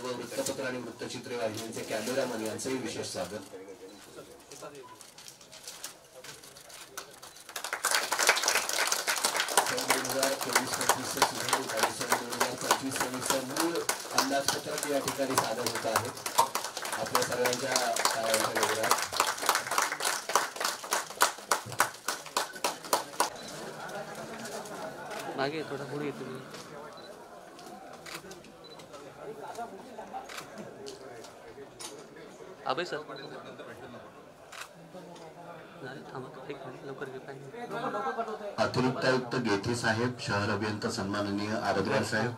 सर्व वृत्तपत्र आणि वृत्तचित्र वाहिनीचे कॅमेरामन यांचंही विशेष स्वागत। 2024-25 मूळ अंदाजपत्रक या ठिकाणी सादर होत आहे आपल्या सर्वांच्या टाळ्यांच्या मागे थोड़ा पुढे येतो अभय सर अतिरिक्त आयुक्त गेथे साहेब, शहर अभियंता सन्माननीय आरदवार साहेब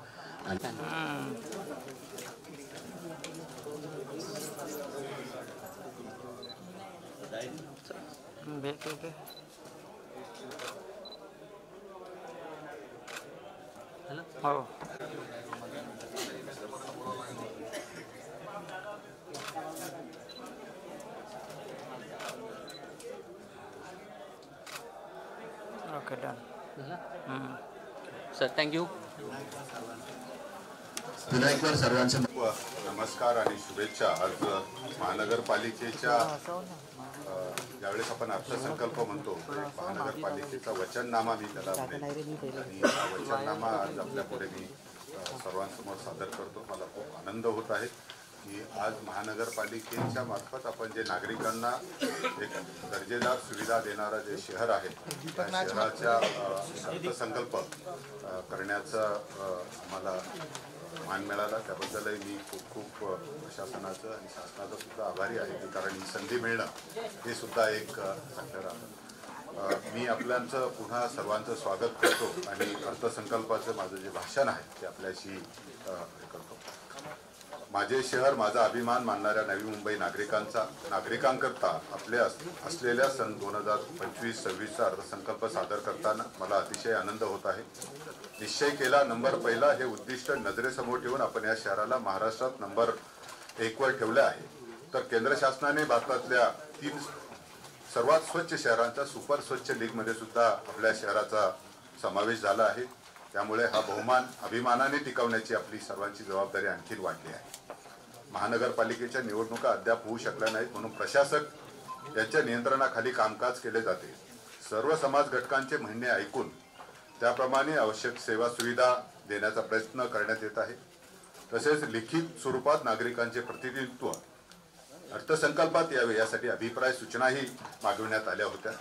हो ओके डन सर थँक्यू। पुन्हा एकवार सर्वांचे नमस्कार आणि शुभेच्छा। आज महानगरपालिकेच्या ज्यावेळेस आपण अर्थसंकल्प म्हणतो महानगरपालिकेचा वचननामा मी त्याला म्हणेन आणि हा वचननामा आज आपल्या पुढे मी सर्वांसमोर सादर करतो। मला खूप आनंद होत आहे की आज महानगरपालिकेच्या मार्फत आपण जे नागरिकांना एक दर्जेदार सुविधा देणारं जे शहर आहे त्या शहराच्या अर्थसंकल्प करण्याचा आम्हाला मान मिळाला, त्याबद्दलही मी खूप खूप प्रशासनाचं आणि शासनाचं सुद्धा आभारी आहे, कारण ही संधी मिळणं हे सुद्धा एक चांगलं राहतं। मी आपल्याचं पुन्हा सर्वांचं स्वागत करतो आणि अर्थसंकल्पाचं माझं जे भाषण आहे ते आपल्याशी हे करतो। माझे शहर माझा अभिमान मानणाऱ्या नवी मुंबई नागरिकांकरता आपले असलेल्या सन 2025-26चा अर्थसंकल्प सादर करताना मला अतिशय आनंद होत आहे। निश्चय केला नंबर पहिला हे उद्दिष्ट नजरेसमोर ठेवून आपण या शहराला महाराष्ट्रात नंबर 1 वर ठेवले आहे। तर केंद्र शासनाने भारतातल्या 3 सर्वात स्वच्छ शहरांच्या सुपर स्वच्छ लीगमध्ये सुद्धा आपल्या शहराचा समावेश झाला आहे। त्यामुळे हा बहुमान अभिमानाने टिकवण्याची आपली सर्वांची जबाबदारी आणखी वाढली आहे। महानगरपालिकेच्या निवडणुका अद्याप होऊ शकल्या नाहीत, म्हणून प्रशासक यांच्या नियंत्रणाखाली कामकाज केले जाते। सर्व समाज घटकांचे म्हणणे ऐकून त्याप्रमाणे आवश्यक सेवा सुविधा देण्याचा प्रयत्न करण्यात येत आहे। तसेच लिखित स्वरूपात नागरिकांचे प्रतिनिधित्व अर्थसंकल्पात यावे यासाठी अभिप्राय सूचनाही मागविण्यात आल्या होत्या।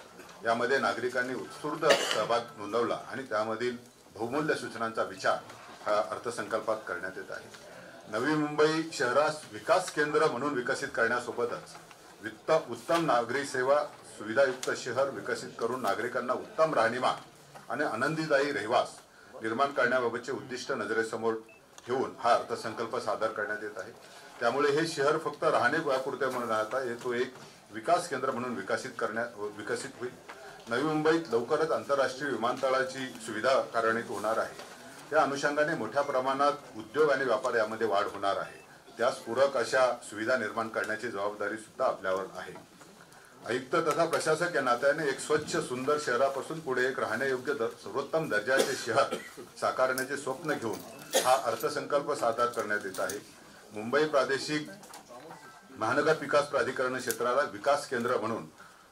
यामध्ये नागरिकांनी उत्स्फूर्त सहभाग नोंदवला आणि त्यामधील बहुमूल्य सूचनांचा विचार हा अर्थसंकल्पात करण्यात येत आहे। नवी मुंबई शहरास विकास केंद्र म्हणून विकसित करण्यासोबतच उत्तम नागरी सेवा सुविधायुक्त शहर विकसित करून नागरिकांना उत्तम राहणीमान आणि आनंदीदायी रहवास निर्माण करण्याबाबतचे उद्दिष्ट नजरेसमोर ठेवून हा अर्थसंकल्प सादर करण्यात येत आहे। त्यामुळे हे शहर फक्त राहण्यापुरते म्हणून राहता तो एक विकास केंद्र म्हणून विकसित होईल। नवी मुंबईत लवकरच आंतरराष्ट्रीय विमानतळाची सुविधा कार्यान्वित होणार आहे। त्या अनुषंगाने मोठ्या प्रमाणात उद्योग आणि व्यापार यामध्ये वाढ होणार आहे। त्यास पूरक अशा सुविधा निर्माण करण्याची जबाबदारी सुद्धा आपल्यावर आहे। आयुक्त तथा प्रशासक या नात्याने एक स्वच्छ सुंदर शहरापासून पुढे एक राहण्यायोग्य सर्वोत्तम दर्जाचे शहर साकारण्याचे स्वप्न घेऊन हा अर्थसंकल्प सादर करण्यात येत आहे। मुंबई प्रादेशिक महानगर विकास प्राधिकरण क्षेत्राला विकास केंद्र म्हणून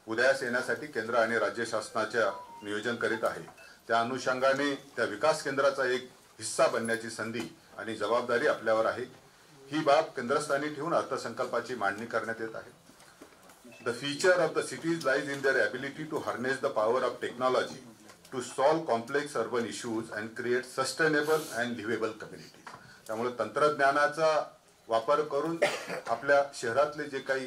उदयास येण्यासाठी केंद्र आणि राज्य शासनाच्या नियोजन करीत आहे। त्या अनुषंगाने त्या विकास केंद्राचा एक हिस्सा बनण्याची संधी आणि जबाबदारी आपल्यावर आहे। ही बाब केंद्रस्थानी ठेवून अर्थसंकल्पाची मांडणी करण्यात येत आहे। The future of the cities lies in their ability to harness the power of technology to solve complex urban issues and create sustainable and livable communities. त्यामुळे तंत्रज्ञानाचा वापर करून आपल्या शहरातले जे काही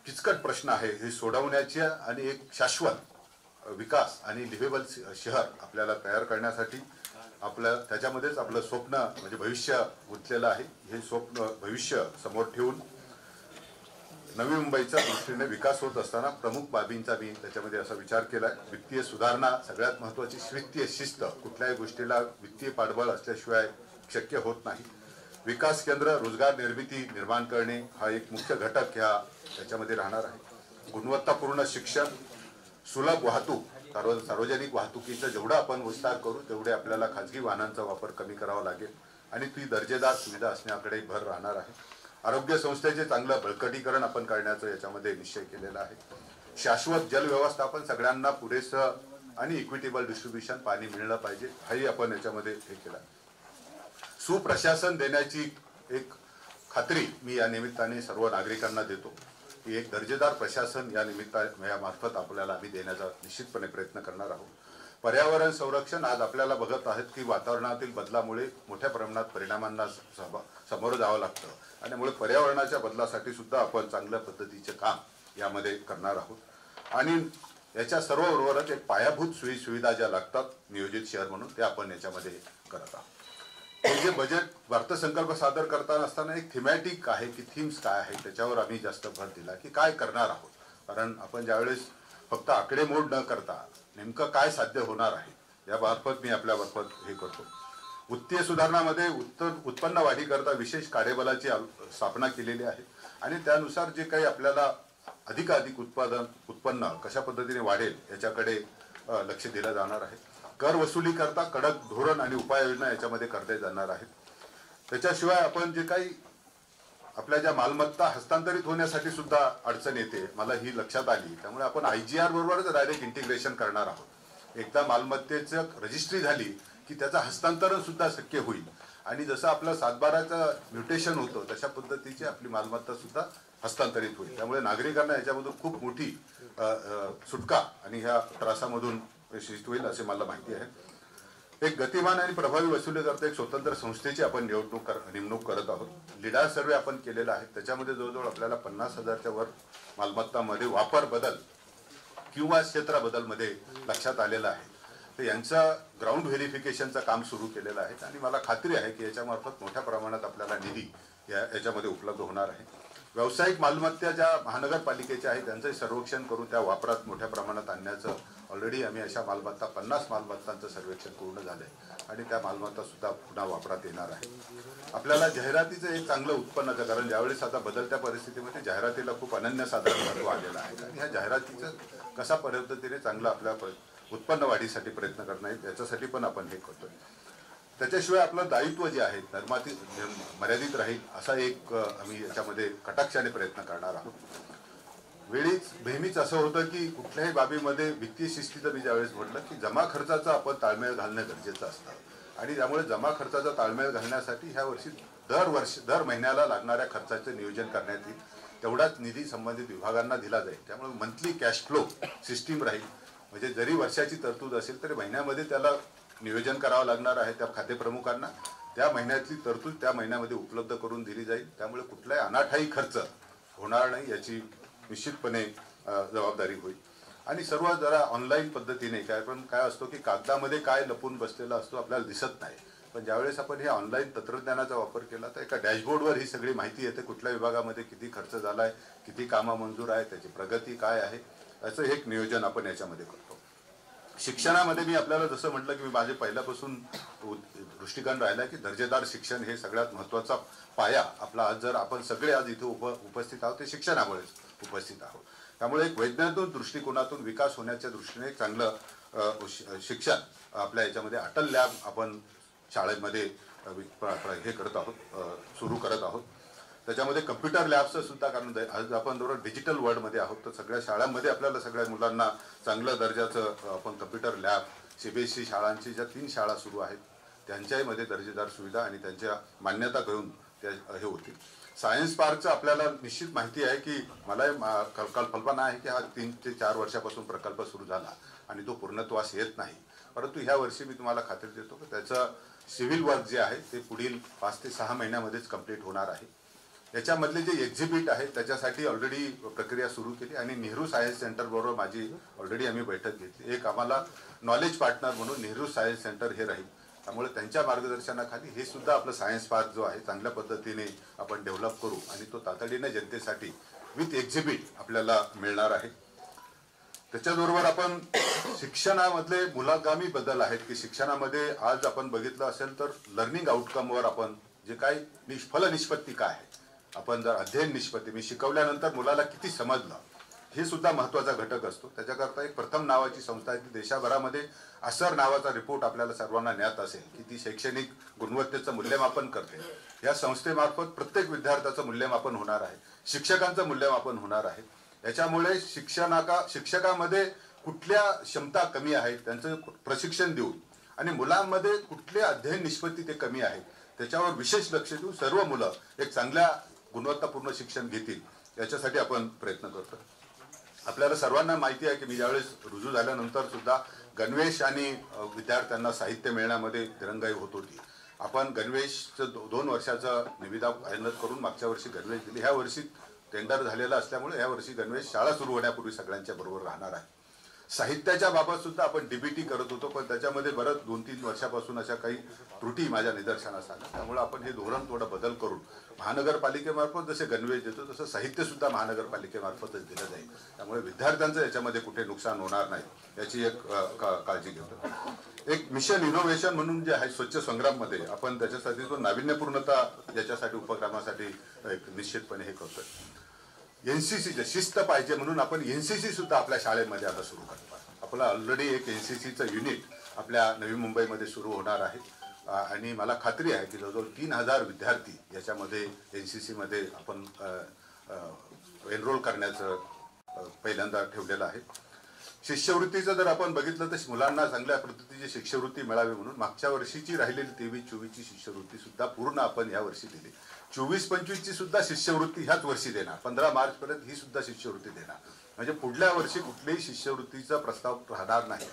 किचकट प्रश्न आहे हे सोडवण्याचे आणि एक शाश्वत विकास आणि लिव्हेबल शहर आपल्याला तयार करण्यासाठी त्याच्यामध्येच आपलं स्वप्न म्हणजे भविष्य गुंतलेलं आहे। हे स्वप्न भविष्य समोर ठेवून नवी मुंबईच्या दृष्टीने विकास होत असताना प्रमुख बाबींचा मी त्याच्यामध्ये असा विचार केलाय। वित्तीय सुधारणा सगळ्यात महत्त्वाची, वित्तीय शिस्त कुठल्याही गोष्टीला वित्तीय पाठबळ असल्याशिवाय शक्य होत नाही। विकास केंद्र रोजगार निर्माण करणे हा एक मुख्य घटक याच्यामध्ये राहणार आहे। गुणवत्तापूर्ण शिक्षण, सुलभ वाहतूक, सार्वजनिक वाहतुकीचा जेवढा आपण विस्तार करू तेवढे आपल्याला खाजगी वाहनांचा वापर कमी करावा लागेल आणि ती दर्जेदार सुविधा असण्याकडे भर राहणार आहे. आरोग्य संस्थेचे चांगलं बळकटीकरण आपण करण्याचं याच्यामध्ये निश्चय केलेला आहे. शाश्वत जल व्यवस्थापन, सगळ्यांना पुरेसं आणि इक्विटेबल डिस्ट्रीब्युशन पाणी मिळलं पाहिजे, हाही आपण याच्यामध्ये हे केलं. सुप्रशासन देण्याची एक खात्री मी या निमित्ताने सर्व नागरिकांना देतो की एक दर्जेदार प्रशासन या मार्फत आपल्याला आम्ही देण्याचा निश्चितपणे प्रयत्न करणार आहोत. पर्यावरण संरक्षण, आज आपल्याला बघत आहेत की वातावरणातील बदलामुळे मोठ्या प्रमाणात परिणामांना सामोरं जावं लागतं आणि त्यामुळे पर्यावरणाच्या बदलासाठी सुद्धा आपण चांगल्या पद्धतीचे काम यामध्ये करणार आहोत. आणि याच्या सर्वबरोबरच एक पायाभूत सोयी सुविधा ज्या लागतात नियोजित शहर म्हणून, ते आपण याच्यामध्ये करत आहोत. हे जे बजेट अर्थसंकल्प सादर करताना असताना एक थीमॅटिक आहे की थीम्स काय आहे त्याच्यावर आम्ही जास्त भर दिला की काय करणार आहोत. कारण आपण ज्यावेळेस फक्त आकडेमोड न करता नेमकं काय साध्य होणार आहे यामार्फत मी आपल्यामार्फत हे करतो. वित्तीय सुधारणामध्ये उत्पन्न वाढीकरता विशेष कार्यबलाची स्थापना केलेली आहे आणि त्यानुसार जे काही आपल्याला अधिकाधिक उत्पन्न कशा पद्धतीने वाढेल याच्याकडे लक्ष दिलं जाणार आहे. कर वसुली करता कडक धोरण आणि उपाययोजना याच्यामध्ये करता जाणार आहेत. त्याच्याशिवाय आपण जे काही आपल्या ज्या मालमत्ता हस्तांतरित होण्यासाठी सुद्धा अडचण येते, मला ही लक्षात आली, त्यामुळे आपण IGR बरोबरच डायरेक्ट इंटिग्रेशन करणार आहोत. एकदा मालमत्तेचं रजिस्ट्री झाली की त्याचं हस्तांतरण सुद्धा शक्य होईल आणि जसं आपलं 7/12चं म्युटेशन होतं तशा पद्धतीची आपली मालमत्ता सुद्धा हस्तांतरित होईल. त्यामुळे नागरिकांना याच्यामधून खूप मोठी सुटका आणि ह्या त्रासामधून होईल असे मला माहिती आहे. एक गतिमान आणि प्रभावी वसुली करता एक स्वतंत्र संस्थेची आपण नेमणूक करत आहोत. लिडार सर्वे आपण केलेला आहे, त्याच्यामध्ये जवळजवळ आपल्याला 50,000च्या वर मालमत्तामध्ये वापर बदल किंवा क्षेत्र बदलमध्ये लक्षात आलेलं आहे. तर यांचं ग्राउंड व्हेरिफिकेशनचं काम सुरू केलेलं आहे आणि मला खात्री आहे की याच्यामार्फत मोठ्या प्रमाणात आपल्याला निधी याच्यामध्ये उपलब्ध होणार आहे. व्यावसायिक मालमत्ता ज्या महानगरपालिकेच्या आहेत त्यांचं सर्वेक्षण करून त्या वापरात मोठ्या प्रमाणात आणण्याचं ऑलरेडी आम्ही अशा मालमत्ता 50 मालमत्तांचं सर्वेक्षण पूर्ण झालंय आणि त्या मालमत्ता सुद्धा पुन्हा वापरात येणार आहे. आपल्याला जाहिरातीचं एक चांगलं उत्पन्नाचं, कारण ज्यावेळेस आता बदलत्या परिस्थितीमध्ये जाहिरातीला खूप अनन्यसाधारण महत्त्व आलेलं आहे आणि ह्या जाहिरातीचं कशा पद्धतीने चांगलं आपल्या उत्पन्न वाढीसाठी प्रयत्न करणं आहे याच्यासाठी पण आपण हे करतोय. त्याच्याशिवाय आपलं दायित्व जे आहे मर्यादित राहील असा एक आम्ही याच्यामध्ये कटाक्षाने प्रयत्न करणार आहोत. वेळीच नेहमीच असं होतं की कुठल्याही बाबीमध्ये वित्तीय शिस्तीचं मी ज्यावेळेस म्हटलं की जमा खर्चाचा आपण ताळमेळ घालणं गरजेचं असतं आणि त्यामुळे जमा खर्चाचा ताळमेळ घालण्यासाठी ह्या वर्षी दर महिन्याला लागणाऱ्या खर्चाचं नियोजन करण्यात येईल. तेवढाच निधी संबंधित विभागांना दिला जाईल. त्यामुळे मंथली कॅश फ्लो सिस्टीम राहील, म्हणजे जरी वर्षाची तरतूद असेल तरी महिन्यामध्ये त्याला नियोजन करावं लागणार आहे. त्या खातेप्रमुखांना त्या महिन्यातली तरतूद त्या महिन्यामध्ये उपलब्ध करून दिली जाईल. त्यामुळे कुठलाही अनाठायी खर्च होणार नाही याची निश्चितपणे जबाबदारी होईल. आणि सर्व जरा ऑनलाईन पद्धतीने काय असतो की कागदामध्ये काय लपून बसलेला असतो आपल्याला दिसत नाही, पण ज्यावेळेस आपण हे ऑनलाईन तंत्रज्ञानाचा वापर केला तर एका डॅशबोर्डवर ही सगळी माहिती येते, कुठल्या विभागामध्ये किती खर्च झाला आहे, किती कामं मंजूर आहे, त्याची प्रगती काय आहे, याचं एक नियोजन आपण याच्यामध्ये करतो. शिक्षणामध्ये मी आपल्याला जसं म्हटलं की मी माझे पहिल्यापासून दृष्टिकोन राहिला की दर्जेदार शिक्षण हे सगळ्यात महत्त्वाचा पाया आपला. आज जर आपण सगळे आज इथे उपस्थित आहोत ते शिक्षणामुळेच उपस्थित आहोत. त्यामुळे एक वैज्ञानिक दृष्टिकोनातून विकास होण्याच्या दृष्टीने एक चांगलं शिक्षण आपल्या याच्यामध्ये अटल लॅब आपण शाळेमध्ये हे करत आहोत, सुरू करत आहोत. त्याच्यामध्ये कम्प्युटर लॅबचं सुद्धा, कारण आज आपण बरोबर डिजिटल वर्ल्डमध्ये आहोत तर सगळ्या शाळांमध्ये आपल्याला सगळ्या मुलांना चांगलं दर्जाचं आपण कम्प्युटर लॅब CBSE शाळांची ज्या 3 शाळा सुरू आहेत त्यांच्यामध्ये दर्जेदार सुविधा आणि त्यांच्या मान्यता घेऊन त्या हे होतील. सायन्स पार्कचं आपल्याला निश्चित माहिती आहे की मला कल्पना आहे की हा 3 ते 4 वर्षापासून प्रकल्प सुरू झाला आणि तो पूर्णत्वास येत नाही, परंतु ह्या वर्षी मी तुम्हाला खात्री देतो की त्याचं सिव्हिल वर्क जे आहे ते पुढील 5 ते 6 महिन्यामध्येच कंप्लीट होणार आहे. याच्यामधले जे एक्झिबिट आहेत त्याच्यासाठी ऑलरेडी प्रक्रिया सुरू केली आणि नेहरू सायन्स सेंटर बरोबर माझी ऑलरेडी आम्ही बैठक घेतली. एक आम्हाला नॉलेज पार्टनर म्हणून नेहरू सायन्स सेंटर हे राहील, त्यामुळे त्यांच्या मार्गदर्शनाखाली हे सुद्धा आपलं सायन्स पार्क जो आहे चांगल्या पद्धतीने आपण डेव्हलप करू आणि तो तातडीने जनतेसाठी विथ एक्झिबिट आपल्याला मिळणार आहे. त्याच्याबरोबर आपण शिक्षणामधले मुलागामी बदल आहेत की शिक्षणामध्ये आज आपण बघितलं असेल तर लर्निंग आउटकमवर आपण जे काही फलनिष्पत्ती काय आहे, आपण जर अध्ययन निष्पत्ती मी शिकवल्यानंतर मुलाला किती समजलं हे सुद्धा महत्त्वाचा घटक असतो. त्याच्याकरता एक प्रथम नावाची संस्था आहे, ती देशाभरामध्ये असर नावाचा रिपोर्ट आपल्याला सर्वांना ज्ञात असेल की ती शैक्षणिक गुणवत्तेचं मूल्यमापन करते. या संस्थेमार्फत प्रत्येक विद्यार्थ्याचं मूल्यमापन होणार आहे, शिक्षकांचं मूल्यमापन होणार आहे. याच्यामुळे शिक्षकामध्ये कुठल्या क्षमता कमी आहेत त्यांचं प्रशिक्षण देऊन आणि मुलांमध्ये कुठले अध्ययन निष्पत्ती ते कमी आहेत त्याच्यावर विशेष लक्ष देऊन सर्व मुलं एक चांगल्या गुणवत्तापूर्ण शिक्षण घेतील याच्यासाठी आपण प्रयत्न करतो. आपल्याला सर्वांना माहिती आहे की मी ज्यावेळेस रुजू झाल्यानंतर सुद्धा गणवेश आणि विद्यार्थ्यांना साहित्य मिळण्यामध्ये दिरंगाई होत होती. आपण गणवेशचं 2 वर्षाचा निविदा मेहनत करून मागच्या वर्षी गणवेश दिली. ह्या वर्षी टेंडर झालेलं असल्यामुळे या वर्षी गणवेश शाळा सुरू होण्यापूर्वी सगळ्यांच्या बरोबर राहणार आहे. साहित्याच्या बाबत सुद्धा आपण डीबीटी करत होतो, पण त्याच्यामध्ये बरंच 2-3 वर्षापासून अशा काही त्रुटी माझ्या निदर्शनास आल्या. त्यामुळे आपण हे धोरण थोडं बदल करून महानगरपालिकेमार्फत जसे गणवेश देतो तसं साहित्य सुद्धा महानगरपालिकेमार्फतच दिलं जाईल. त्यामुळे विद्यार्थ्यांचं याच्यामध्ये कुठे नुकसान होणार नाही याची एक काळजी घेतो. एक मिशन इनोव्हेशन म्हणून जे आहे स्वच्छ संग्राममध्ये आपण त्याच्यासाठी जो नाविन्यपूर्णता याच्यासाठी उपक्रमासाठी एक निश्चितपणे हे करतोय. एनसीसीचे शिस्त पाहिजे म्हणून आपण एनसीसी सुद्धा आपल्या शाळेमध्ये आता सुरू करतो. आपलं ऑलरेडी एक एनसीसीचं युनिट आपल्या नवी मुंबईमध्ये सुरू होणार आहे आणि मला खात्री आहे की जवळजवळ 3000 विद्यार्थी याच्यामध्ये एनसीसी मध्ये आपण एनरोल करण्याचं पहिल्यांदा ठेवलेलं आहे. शिष्यवृत्तीचं जर आपण बघितलं तर मुलांना चांगल्या पद्धतीची शिष्यवृत्ती मिळावी म्हणून मागच्या वर्षीची राहिलेली 23-24ची शिष्यवृत्ती सुद्धा पूर्ण आपण या वर्षी दिली. 24-25ची सुद्धा शिष्यवृत्ती ह्याच वर्षी देणार. 15 मार्चपर्यंत ही सुद्धा शिष्यवृत्ती देणार. म्हणजे पुढल्या वर्षी कुठल्याही शिष्यवृत्तीचा प्रस्ताव राहणार नाही.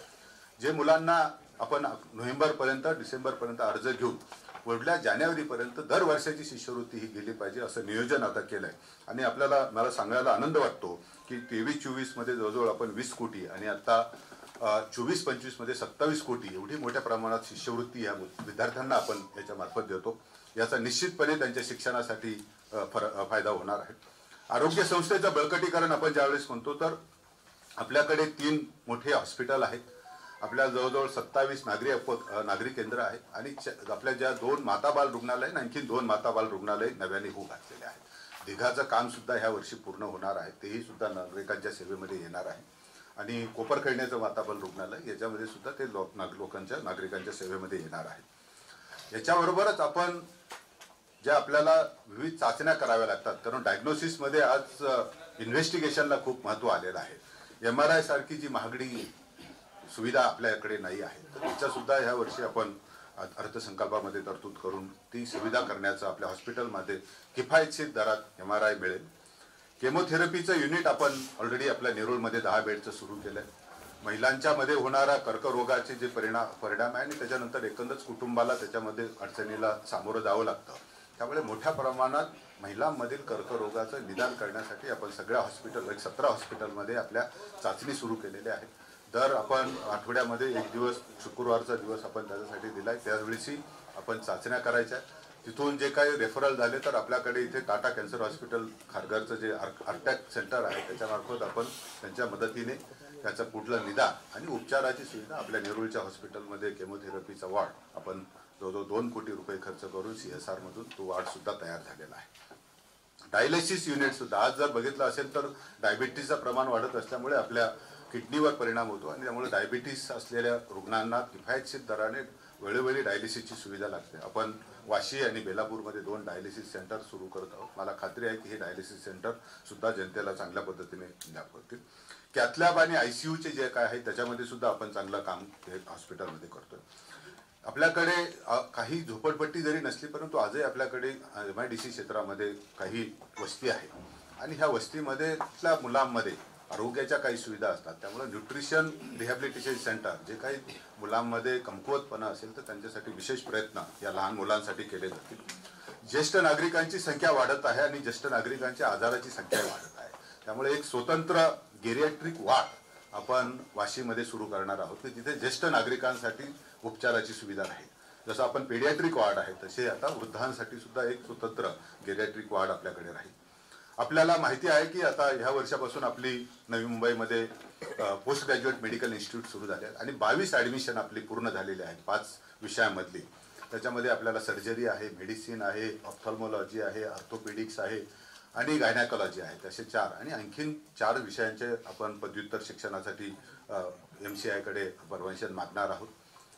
जे मुलांना आपण नोव्हेंबरपर्यंत डिसेंबरपर्यंत अर्ज घेऊन पुढल्या जानेवारीपर्यंत दर वर्षाची शिष्यवृत्ती ही गेली पाहिजे असं नियोजन आता केलं आहे. आणि आपल्याला मला सांगायला आनंद वाटतो की 23-24 मध्ये जवळजवळ आपण 20 कोटी आणि आता 24-25 मध्ये 27 कोटी एवढी मोठ्या प्रमाणात शिष्यवृत्ती या विद्यार्थ्यांना आपण याच्या मार्फत देतो. याचा निश्चितपणे त्यांच्या शिक्षणासाठी फायदा होणार आहे. आरोग्य संस्थेचं बळकटीकरण आपण ज्यावेळेस म्हणतो तर आपल्याकडे 3 मोठे हॉस्पिटल आहेत. आपल्या जवळजवळ 27 नागरी केंद्र आहेत आणि आपल्या ज्या 2 माताबाल रुग्णालय आणखी 2 माताबाल रुग्णालय नव्याने होऊ घातलेले आहेत. दिघाचं काम सुद्धा ह्या वर्षी पूर्ण होणार आहे. तेही सुद्धा नागरिकांच्या सेवेमध्ये येणार आहे. आणि कोपरखैरण्याचं माताबाल रुग्णालय याच्यामध्ये सुद्धा ते नागरिकांच्या सेवेमध्ये येणार आहे. याच्याबरोबरच आपण ज्या आपल्याला विविध चाचण्या कराव्या लागतात कारण डायग्नोसिसमध्ये आज इन्व्हेस्टिगेशनला खूप महत्त्व आलेलं आहे. MRI सारखी जी महागडी सुविधा आपल्याकडे नाही आहे तर तिचा सुद्धा ह्या वर्षी आपण अर्थसंकल्पामध्ये तरतूद करून ती सुविधा करण्याचं आपल्या हॉस्पिटलमध्ये किफायतशीर दरात MRI मिळेल. केमोथेरपीचं युनिट आपण ऑलरेडी आपल्या नेरूळमध्ये 10 बेडचं सुरू केलं आहे. महिलांच्या मध्ये होणारा कर्करोगाचे जे परिणाम आहे आणि त्याच्यानंतर एकंदरच कुटुंबाला त्याच्यामध्ये अडचणीला सामोरं जावं लागतं. त्यामुळे मोठ्या प्रमाणात महिलांमधील कर्करोगाचं निदान करण्यासाठी आपण सगळ्या हॉस्पिटल 17 हॉस्पिटलमध्ये आपल्या चाचणी सुरू केलेल्या आहेत. दर आपण आठवड्यामध्ये एक दिवस शुक्रवारचा दिवस आपण त्याच्यासाठी दिलाय. त्यावेळी आपण चाचण्या करायच्या. तिथून जे काही रेफरल झाले तर आपल्याकडे इथे टाटा कॅन्सर हॉस्पिटल खारघरचं जे अटॅक सेंटर आहे त्याच्यामार्फत आपण त्यांच्या मदतीने त्याचं पुढलं निदान आणि उपचाराची सुविधा आपल्या नेरूळच्या हॉस्पिटलमध्ये केमोथेरपीचा वॉर्ड आपण जवळजवळ 2 कोटी रुपये खर्च करून CSR मधून तो वॉर्ड सुद्धा तयार झालेला आहे. डायलिसिस युनिट सुद्धा आज जर बघितलं असेल तर डायबिटीसचं प्रमाण वाढत असल्यामुळे आपल्या किडनीवर परिणाम होतो आणि त्यामुळे डायबिटीस असलेल्या रुग्णांना किफायतशीर दराने वेळोवेळी डायलिसिसची सुविधा लागते. आपण वाशी आणि बेलापूरमध्ये 2 डायलिसिस सेंटर सुरू करत आहोत. मला खात्री आहे की हे डायलिसिस सेंटर सुद्धा जनतेला चांगल्या पद्धतीने लाभ करतील. कॅथलॅब आणि ICUचे जे काय आहे त्याच्यामध्ये सुद्धा आपण चांगलं काम हे हॉस्पिटलमध्ये करतोय. आपल्याकडे काही झोपडपट्टी जरी नसली परंतु आजही आपल्याकडे MIDC क्षेत्रामध्ये काही वस्ती आहे आणि ह्या वस्तीमध्ये तिथल्या मुलांमध्ये आरोग्याच्या काही सुविधा असतात. त्यामुळे न्यूट्रिशन रिहॅबिलिटेशन सेंटर जे काही मुलांमध्ये कमकुवतपणा असेल तर त्यांच्यासाठी विशेष प्रयत्न या लहान मुलांसाठी केले जातील. ज्येष्ठ नागरिकांची संख्या वाढत आहे आणि ज्येष्ठ नागरिकांच्या आजाराची संख्या वाढत आहे. त्यामुळे एक स्वतंत्र गेरियाट्रिक वॉर्ड आपण वाशीमध्ये सुरू करणार आहोत की तिथे ज्येष्ठ नागरिकांसाठी उपचाराची सुविधा राहील. जसं आपण पेडियाट्रिक वॉर्ड आहे तसे आता वृद्धांसाठी सुद्धा एक स्वतंत्र गेरियाट्रिक वॉर्ड आपल्याकडे राहील. आपल्याला माहिती आहे की आता ह्या वर्षापासून आपली नवी मुंबईमध्ये पोस्ट ग्रॅज्युएट मेडिकल इन्स्टिट्यूट सुरू झाले आहेत आणि 22 ॲडमिशन आपली पूर्ण झालेली आहेत 5 विषयामधली. त्याच्यामध्ये आपल्याला सर्जरी आहे, मेडिसिन आहे, ऑप्थॉल्मॉलॉजी आहे, ऑर्थोपेडिक्स आहे, आणि गायनॅकॉलॉजी आहेत, असे 4 आणि आणखीन 4 विषयांचे आपण पदव्युत्तर शिक्षणासाठी MCI कडे परमिशन मागणार आहोत.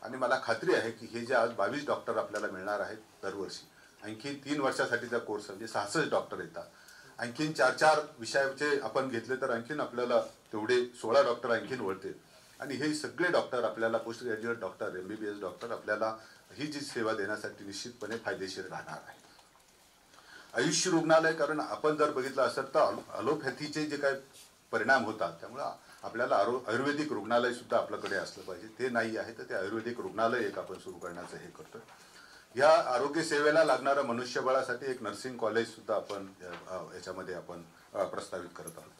आणि मला खात्री आहे की हे जे आज 22 डॉक्टर आपल्याला मिळणार आहेत दरवर्षी, आणखी 3 वर्षासाठीचा कोर्स म्हणजे 66 डॉक्टर येतात. आणखीन 4 विषयाचे आपण घेतले तर आणखीन आपल्याला तेवढे 16 डॉक्टर आणखीन वळतील. आणि हे सगळे डॉक्टर आपल्याला post graduate doctor, MBBS doctor आपल्याला ही जी सेवा देण्यासाठी निश्चितपणे फायदेशीर राहणार आहे. आयुष्य रुग्णालय, कारण आपण जर बघितलं असेल तर ॲलोपॅथीचे जे काही परिणाम होतात, त्यामुळे आपल्याला आयुर्वेदिक रुग्णालय सुद्धा आपल्याकडे असलं पाहिजे. ते नाही आहे तर ते आयुर्वेदिक रुग्णालय एक आपण सुरू करण्याचं हे करतोय. या आरोग्य सेवेला लागणाऱ्या मनुष्यबळासाठी एक नर्सिंग कॉलेज सुद्धा आपण याच्यामध्ये आपण प्रस्तावित करत आहोत.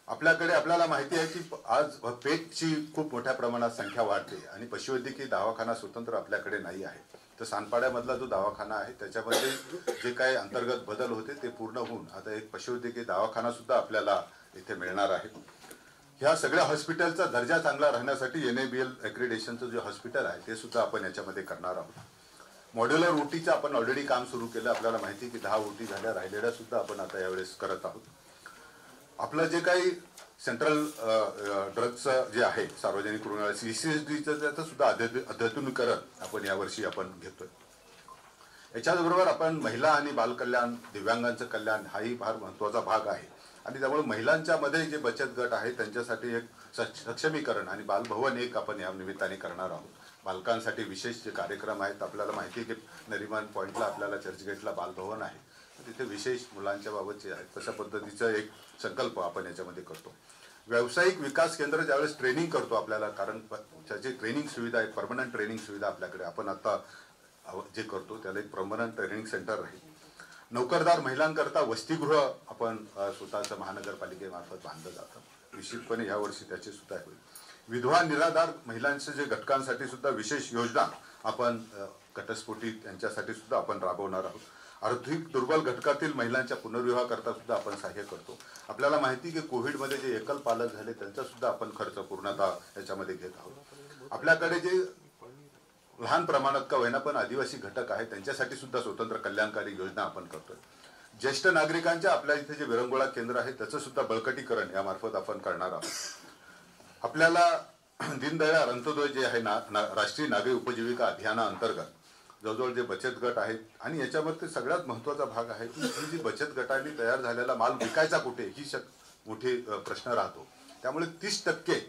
आपल्याला माहिती आहे की आज पेटची खूप मोठ्या प्रमाणात संख्या वाढते आणि पशुवैद्यकीय दवाखाना स्वतंत्र आपल्याकडे नाही आहे. तर सानपाड्यामधला जो दवाखाना आहे त्याच्यामध्ये जे काही अंतर्गत बदल होते ते पूर्ण होऊन आता एक पशुवैद्यकीय दवाखाना सुद्धा आपल्याला इथे मिळणार आहे. ह्या सगळ्या हॉस्पिटलचा दर्जा चांगला राहण्यासाठी NABL ॲक्रिडेशनचं जे हॉस्पिटल आहे ते सुद्धा आपण याच्यामध्ये करणार आहोत. मॉड्युलर ओटीचं आपण ऑलरेडी काम सुरू केलं. आपल्याला माहिती की 10 ओटी झाल्या, राहिलेल्या सुद्धा आपण आता यावेळेस करत आहोत. आपलं जे काही सेंट्रल ड्रग्सचं जे आहे सार्वजनिक रुग्णालय CCSDचं त्याचं सुद्धा अद्यतनीकरण आपण यावर्षी आपण घेतोय. याच्याबरोबर आपण महिला आणि बालकल्याण, दिव्यांगांचं कल्याण हाही फार महत्त्वाचा भाग आहे. आणि त्यामुळे महिलांच्या मध्ये जे बचत गट आहे त्यांच्यासाठी एक सक्षमीकरण आणि बालभवन एक आपण या निमित्ताने करणार आहोत. बालकांसाठी विशेष जे कार्यक्रम आहेत, आपल्याला माहिती आहे की नरिमन पॉईंटला आपल्याला चर्चगेटला बालभवन आहे, तिथे विशेष मुलांच्या बाबतचे आहेत. तशा पद्धतीचा एक संकल्प आपण याच्यामध्ये करतो. व्यावसायिक विकास केंद्र ज्यावेळेस ट्रेनिंग करतो आपल्याला, कारण त्याची ट्रेनिंग सुविधा आहे, परमनंट ट्रेनिंग सुविधा आपल्याकडे आपण आता जे करतो त्याला एक परमनंट ट्रेनिंग सेंटर राहील. नोकरदार महिलांकरता वसतिगृह आपण स्वतःचं महानगरपालिकेमार्फत बांधलं जातं. निश्चितपणे यावर्षी त्याची सुद्धा होईल. विधवा निराधार महिलांचे जे घटकांसाठी सुद्धा विशेष योजना आपण घटस्फोटी यांच्यासाठी सुद्धा आपण राबवणार आहोत. आर्थिक दुर्बल घटकातील महिलांच्या पुनर्विवाह करता सुद्धा आपण सहाय्य करतो. आपल्याला माहिती की कोविडमध्ये जे एकल पालक झाले त्यांचा सुद्धा आपण खर्च पूर्णतः याच्यामध्ये घेत आहोत. आपल्याकडे जे लहान प्रमाणात का होईना पण आदिवासी घटक आहे त्यांच्यासाठी सुद्धा स्वतंत्र कल्याणकारी योजना आपण करतोय. ज्येष्ठ नागरिकांच्या आपल्या इथे जे विरंगुळा केंद्र आहे त्याचं सुद्धा बळकटीकरण यामार्फत आपण करणार आहोत. आपल्याला दीनदयाळ अंत्योदय जे आहे राष्ट्रीय नागरी उपजीविका अभियानाअंतर्गत जवळजवळ जे बचत गट आहेत आणि याच्यामध्ये सगळ्यात महत्त्वाचा भाग आहे की ही जी बचत गटांनी तयार झालेला माल विकायचा कुठे ही मोठी प्रश्न राहतो. त्यामुळे 30%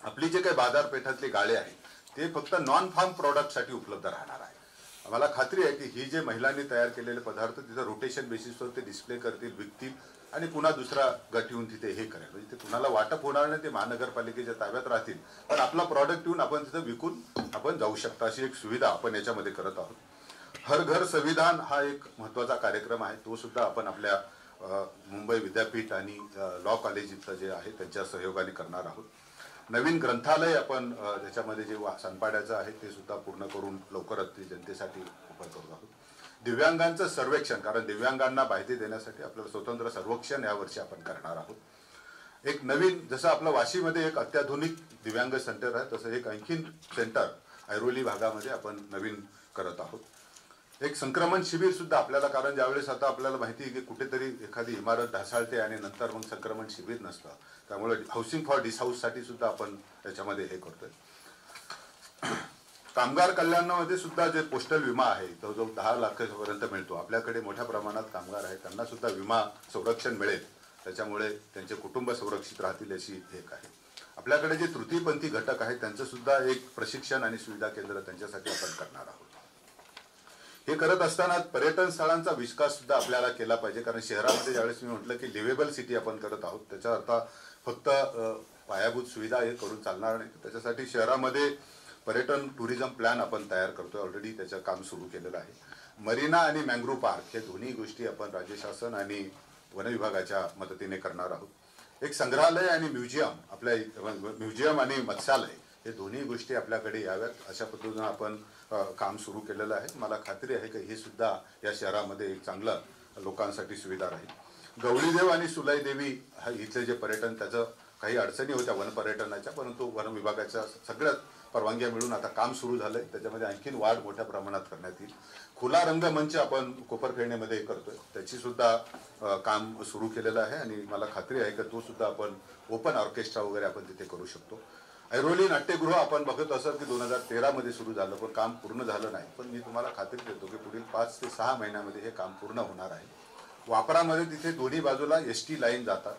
आपली जे काही बाजारपेठातली गाळे आहेत ते फक्त नॉन फार्म प्रॉडक्टसाठी उपलब्ध राहणार आहे. मला खात्री आहे की ही जे महिलांनी तयार केलेले पदार्थ तिथं रोटेशन बेसिसवर ते डिस्प्ले करतील, विकतील आणि पुन्हा दुसरा गट येऊन तिथे हे करेल. म्हणजे ते कुणाला वाटप होणार नाही, ते महानगरपालिकेच्या ताब्यात राहतील, पण आपला प्रॉडक्ट येऊन आपण तिथं विकून आपण जाऊ शकता अशी एक सुविधा आपण याच्यामध्ये करत आहोत. हर घर संविधान हा एक महत्त्वाचा कार्यक्रम आहे. तो सुद्धा आपण आपल्या मुंबई विद्यापीठ आणि लॉ कॉलेज इथं जे आहे त्यांच्या सहयोगाने करणार आहोत. नवीन ग्रंथालय आपण त्याच्यामध्ये जे सानपाड्याचं आहे ते सुद्धा पूर्ण करून लवकरच ते जनतेसाठी उभं करत आहोत. दिव्यांगांचं सर्वेक्षण, कारण दिव्यांगांना माहिती देण्यासाठी आपल्याला स्वतंत्र सर्वेक्षण यावर्षी आपण करणार आहोत. एक नवीन, जसं आपलं वाशीमध्ये एक अत्याधुनिक दिव्यांग सेंटर आहे तसं एक आणखीन सेंटर ऐरोली भागामध्ये आपण नवीन करत आहोत. एक संक्रमण शिबिर सुद्धा आपल्याला, कारण ज्यावेळेस आता आपल्याला माहिती आहे की कुठेतरी एखादी इमारत ढासाळते आणि नंतर मग संक्रमण शिबिर नसतं, त्यामुळे हाऊसिंग फॉर डिसहाऊससाठी सुद्धा आपण त्याच्यामध्ये हे करतोय. कामगार कल्याणामध्ये सुद्धा जे पोस्टल विमा आहे तो जो 10 लाखापर्यंत मिळतो. आपल्याकडे मोठ्या प्रमाणात कामगार आहेत, त्यांना सुद्धा विमा संरक्षण मिळेल, त्याच्यामुळे त्यांचे कुटुंब सुरक्षित राहतील अशी एक आहे. आपल्याकडे जे तृतीयपंथी घटक आहेत त्यांचं सुद्धा एक प्रशिक्षण आणि सुविधा केंद्र त्यांच्यासाठी आपण करणार आहोत. हे करत असताना पर्यटन स्थळांचा विकास सुद्धा आपल्याला केला पाहिजे, कारण शहरामध्ये ज्यावेळेस मी म्हटलं की लिव्हेबल सिटी आपण करत आहोत, त्याचा अर्थ फक्त पायाभूत सुविधा हे करून चालणार नाही. त्याच्यासाठी शहरामध्ये पर्यटन टुरिझम प्लॅन आपण तयार करतोय, ऑलरेडी त्याचं काम सुरू केलेलं आहे. मरीना आणि मँग्रोव्ह पार्क हे दोन्ही गोष्टी आपण राज्य शासन आणि वन विभागाच्या मदतीने करणार आहोत. एक संग्रहालय आणि म्युझियम आणि मत्स्यालय हे दोन्ही गोष्टी आपल्याकडे याव्यात अशा पद्धतीनं आपण काम सुरू केलेलं आहे. मला खात्री आहे की हे सुद्धा या शहरामध्ये एक चांगलं लोकांसाठी सुविधा राहील. गवळीदेव आणि सुलाईदेवी हा इथले जे पर्यटन, त्याचं काही अडचणी होत्या वन पर्यटनाच्या, परंतु वन विभागाच्या सगळ्यात परवानग्या मिळून आता काम सुरू झालंय. त्याच्यामध्ये आणखीन वाढ मोठ्या प्रमाणात करण्यात येईल. खुला रंगमंच आपण कोपरखैरण्यामध्ये करतोय, त्याची सुद्धा काम सुरू केलेलं आहे आणि मला खात्री आहे की तो सुद्धा आपण ओपन ऑर्केस्ट्रा वगैरे आपण तिथे करू शकतो. ऐरोली नाट्यगृह आपण बघत असाल की 2013 मध्ये सुरू झालं, पण काम पूर्ण झालं नाही. पण मी तुम्हाला खात्री देतो की पुढील 5 ते 6 महिन्यामध्ये हे काम पूर्ण होणार आहे. वापरामध्ये तिथे दोन्ही बाजूला एसटी लाईन जातात.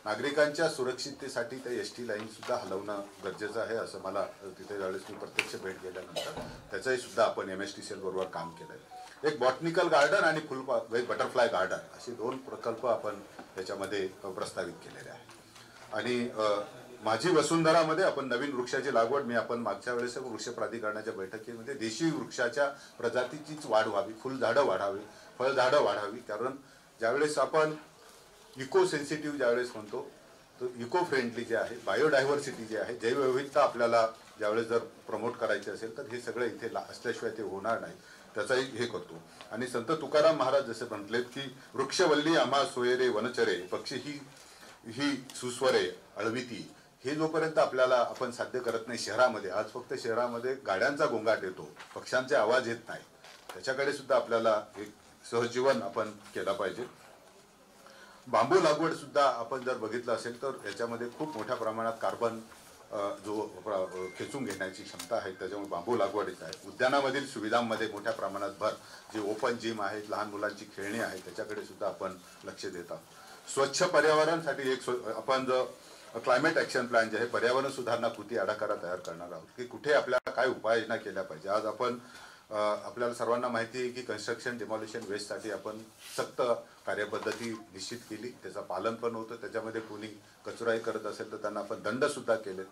नागरिकांच्या सुरक्षिततेसाठी त्या एसटी लाईन सुद्धा हलवणं गरजेचं आहे, असं मला तिथे ज्यावेळेस मी प्रत्यक्ष भेट गेल्यानंतर त्याचंही सुद्धा आपण MSTCL बरोबर काम केलंय. एक बॉटनिकल गार्डन आणि बटरफ्लाय गार्डन असे 2 प्रकल्प आपण त्याच्यामध्ये प्रस्तावित केलेले आहे. आणि माझी वसुंधरामध्ये आपण नवीन वृक्षाची लागवड, मी आपण मागच्या वेळेस वृक्ष प्राधिकरणाच्या बैठकीमध्ये देशी वृक्षाच्या प्रजातीचीच वाढ व्हावी, फुलझाडं वाढावी, फळझाडं वाढावी. कारण ज्यावेळेस आपण इको सेन्सिटिव्ह ज्यावेळेस म्हणतो, तो इको फ्रेंडली जे आहे, बायोडायव्हर्सिटी जे आहे, जैवविविधता आपल्याला ज्यावेळेस जर प्रमोट करायची असेल तर हे सगळं इथे असल्याशिवाय ते होणार नाही, त्याचाही हे करतो. आणि संत तुकाराम महाराज जसे म्हटलेत की वृक्षवल्ली आम्हा सोयरे वनचरे, पक्षी ही सुस्वरे अळविती, हे जोपर्यंत आपल्याला आपण साध्य करत नाही शहरामध्ये, आज फक्त शहरामध्ये गाड्यांचा गोंगाट येतो, पक्ष्यांचे आवाज येत नाही, त्याच्याकडे सुद्धा आपल्याला एक सहजीवन आपण केला पाहिजे. बांबू लागवड सुद्धा आपण जर बघितलं असेल तर याच्यामध्ये खूप मोठ्या प्रमाणात कार्बन जो खेचून घेण्याची क्षमता आहे, त्याच्यामुळे बांबू लागवडीच आहे. उद्यानामधील सुविधांमध्ये मोठ्या प्रमाणात भर, जे ओपन जिम आहेत, लहान मुलांची खेळणी आहेत, त्याच्याकडे सुद्धा आपण लक्ष देत आहोत. स्वच्छ पर्यावरणासाठी एक आपण जो क्लायमेट ॲक्शन प्लॅन जे आहे, पर्यावरण सुधारणा कृती आराखडा तयार करणार आहोत की कुठे आपल्याला काय उपाययोजना केल्या पाहिजे. आज आपण आपल्याला सर्वांना माहिती आहे की कन्स्ट्रक्शन डिमॉलिशन वेस्टसाठी आपण सक्त कार्यपद्धती निश्चित केली, त्याचं पालन पण होतं. त्याच्यामध्ये कोणी कचराही करत असेल तर त्यांना आपण दंड सुद्धा केले.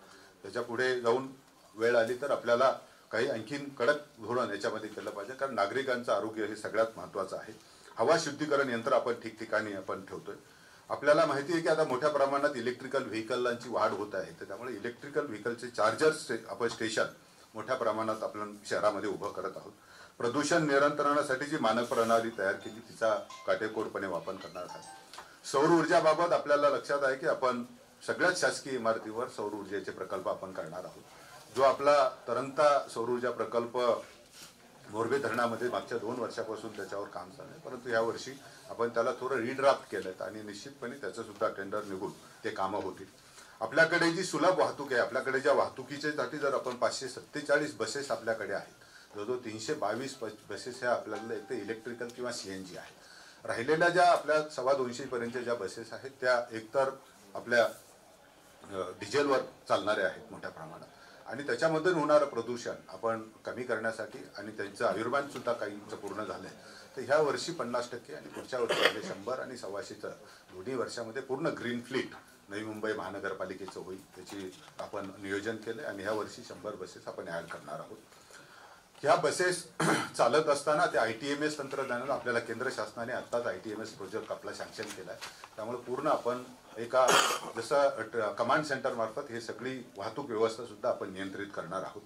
त्याच्या पुढे जाऊन वेळ आली तर आपल्याला काही आणखीन कडक धोरण याच्यामध्ये केलं पाहिजे, कारण नागरिकांचं आरोग्य हे सगळ्यात महत्त्वाचं आहे. हवा शुद्धीकरण यंत्र आपण ठिकठिकाणी आपण ठेवतोय. आपल्याला माहिती आहे की आता मोठ्या प्रमाणात इलेक्ट्रिकल व्हेकलांची वाढ होत आहे, तर त्यामुळे इलेक्ट्रिकल व्हेकलचे चार्जर्स आपण स्टेशन मोठ्या प्रमाणात आपण शहरामध्ये उभं करत आहोत. प्रदूषण नियंत्रणासाठी जी मानक प्रणाली तयार केली तिचा काटेकोरपणे वापर करणार आहोत. सौर ऊर्जाबाबत आपल्याला लक्षात आहे की आपण सगळ्याच शासकीय इमारतीवर सौर ऊर्जेचे प्रकल्प आपण करणार आहोत. जो आपला तरंगता सौर ऊर्जा प्रकल्प मोरबे धरणामध्ये मागच्या 2 वर्षापासून त्याच्यावर काम चालू आहे, परंतु यावर्षी आपण त्याला थोडं रिड्राफ्ट केलं आणि निश्चितपणे त्याचं सुद्धा टेंडर निघून ते कामं होतील. आपल्याकडे जी सुलभ वाहतूक आहे, आपल्याकडे ज्या वाहतुकीसाठी जर आपण 547 बसेस आपल्याकडे आहेत, जवळजवळ 322 बसेस ह्या आपल्याला एक तर इलेक्ट्रिकल किंवा CNG आहे. राहिलेल्या ज्या आपल्या 250 पर्यंत ज्या बसेस आहेत त्या एकतर आपल्या डिझेलवर चालणाऱ्या आहेत मोठ्या प्रमाणात, आणि त्याच्यामधून होणारं प्रदूषण आपण कमी करण्यासाठी आणि त्यांचं आयुर्मान सुद्धा काहींचं पूर्ण झालं आहे, तर ह्या वर्षी 50% आणि पुढच्या वर्षी 100 आणि 125चं दोन्ही वर्षामध्ये पूर्ण ग्रीन फ्लीट नवी मुंबई महानगरपालिकेचं होईल, त्याची आपण नियोजन केलं आणि ह्या वर्षी 100 बसेस आपण ॲड करणार आहोत. ह्या बसेस चालत असताना त्या ITMS तंत्रज्ञानाला आपल्याला केंद्र शासनाने आत्ताच ITMS प्रोजेक्ट आपला सँक्शन केला आहे, त्यामुळे पूर्ण आपण एका जसं कमांड सेंटर मार्फत हे सगळी वाहतूक व्यवस्था सुद्धा आपण नियंत्रित करणार आहोत.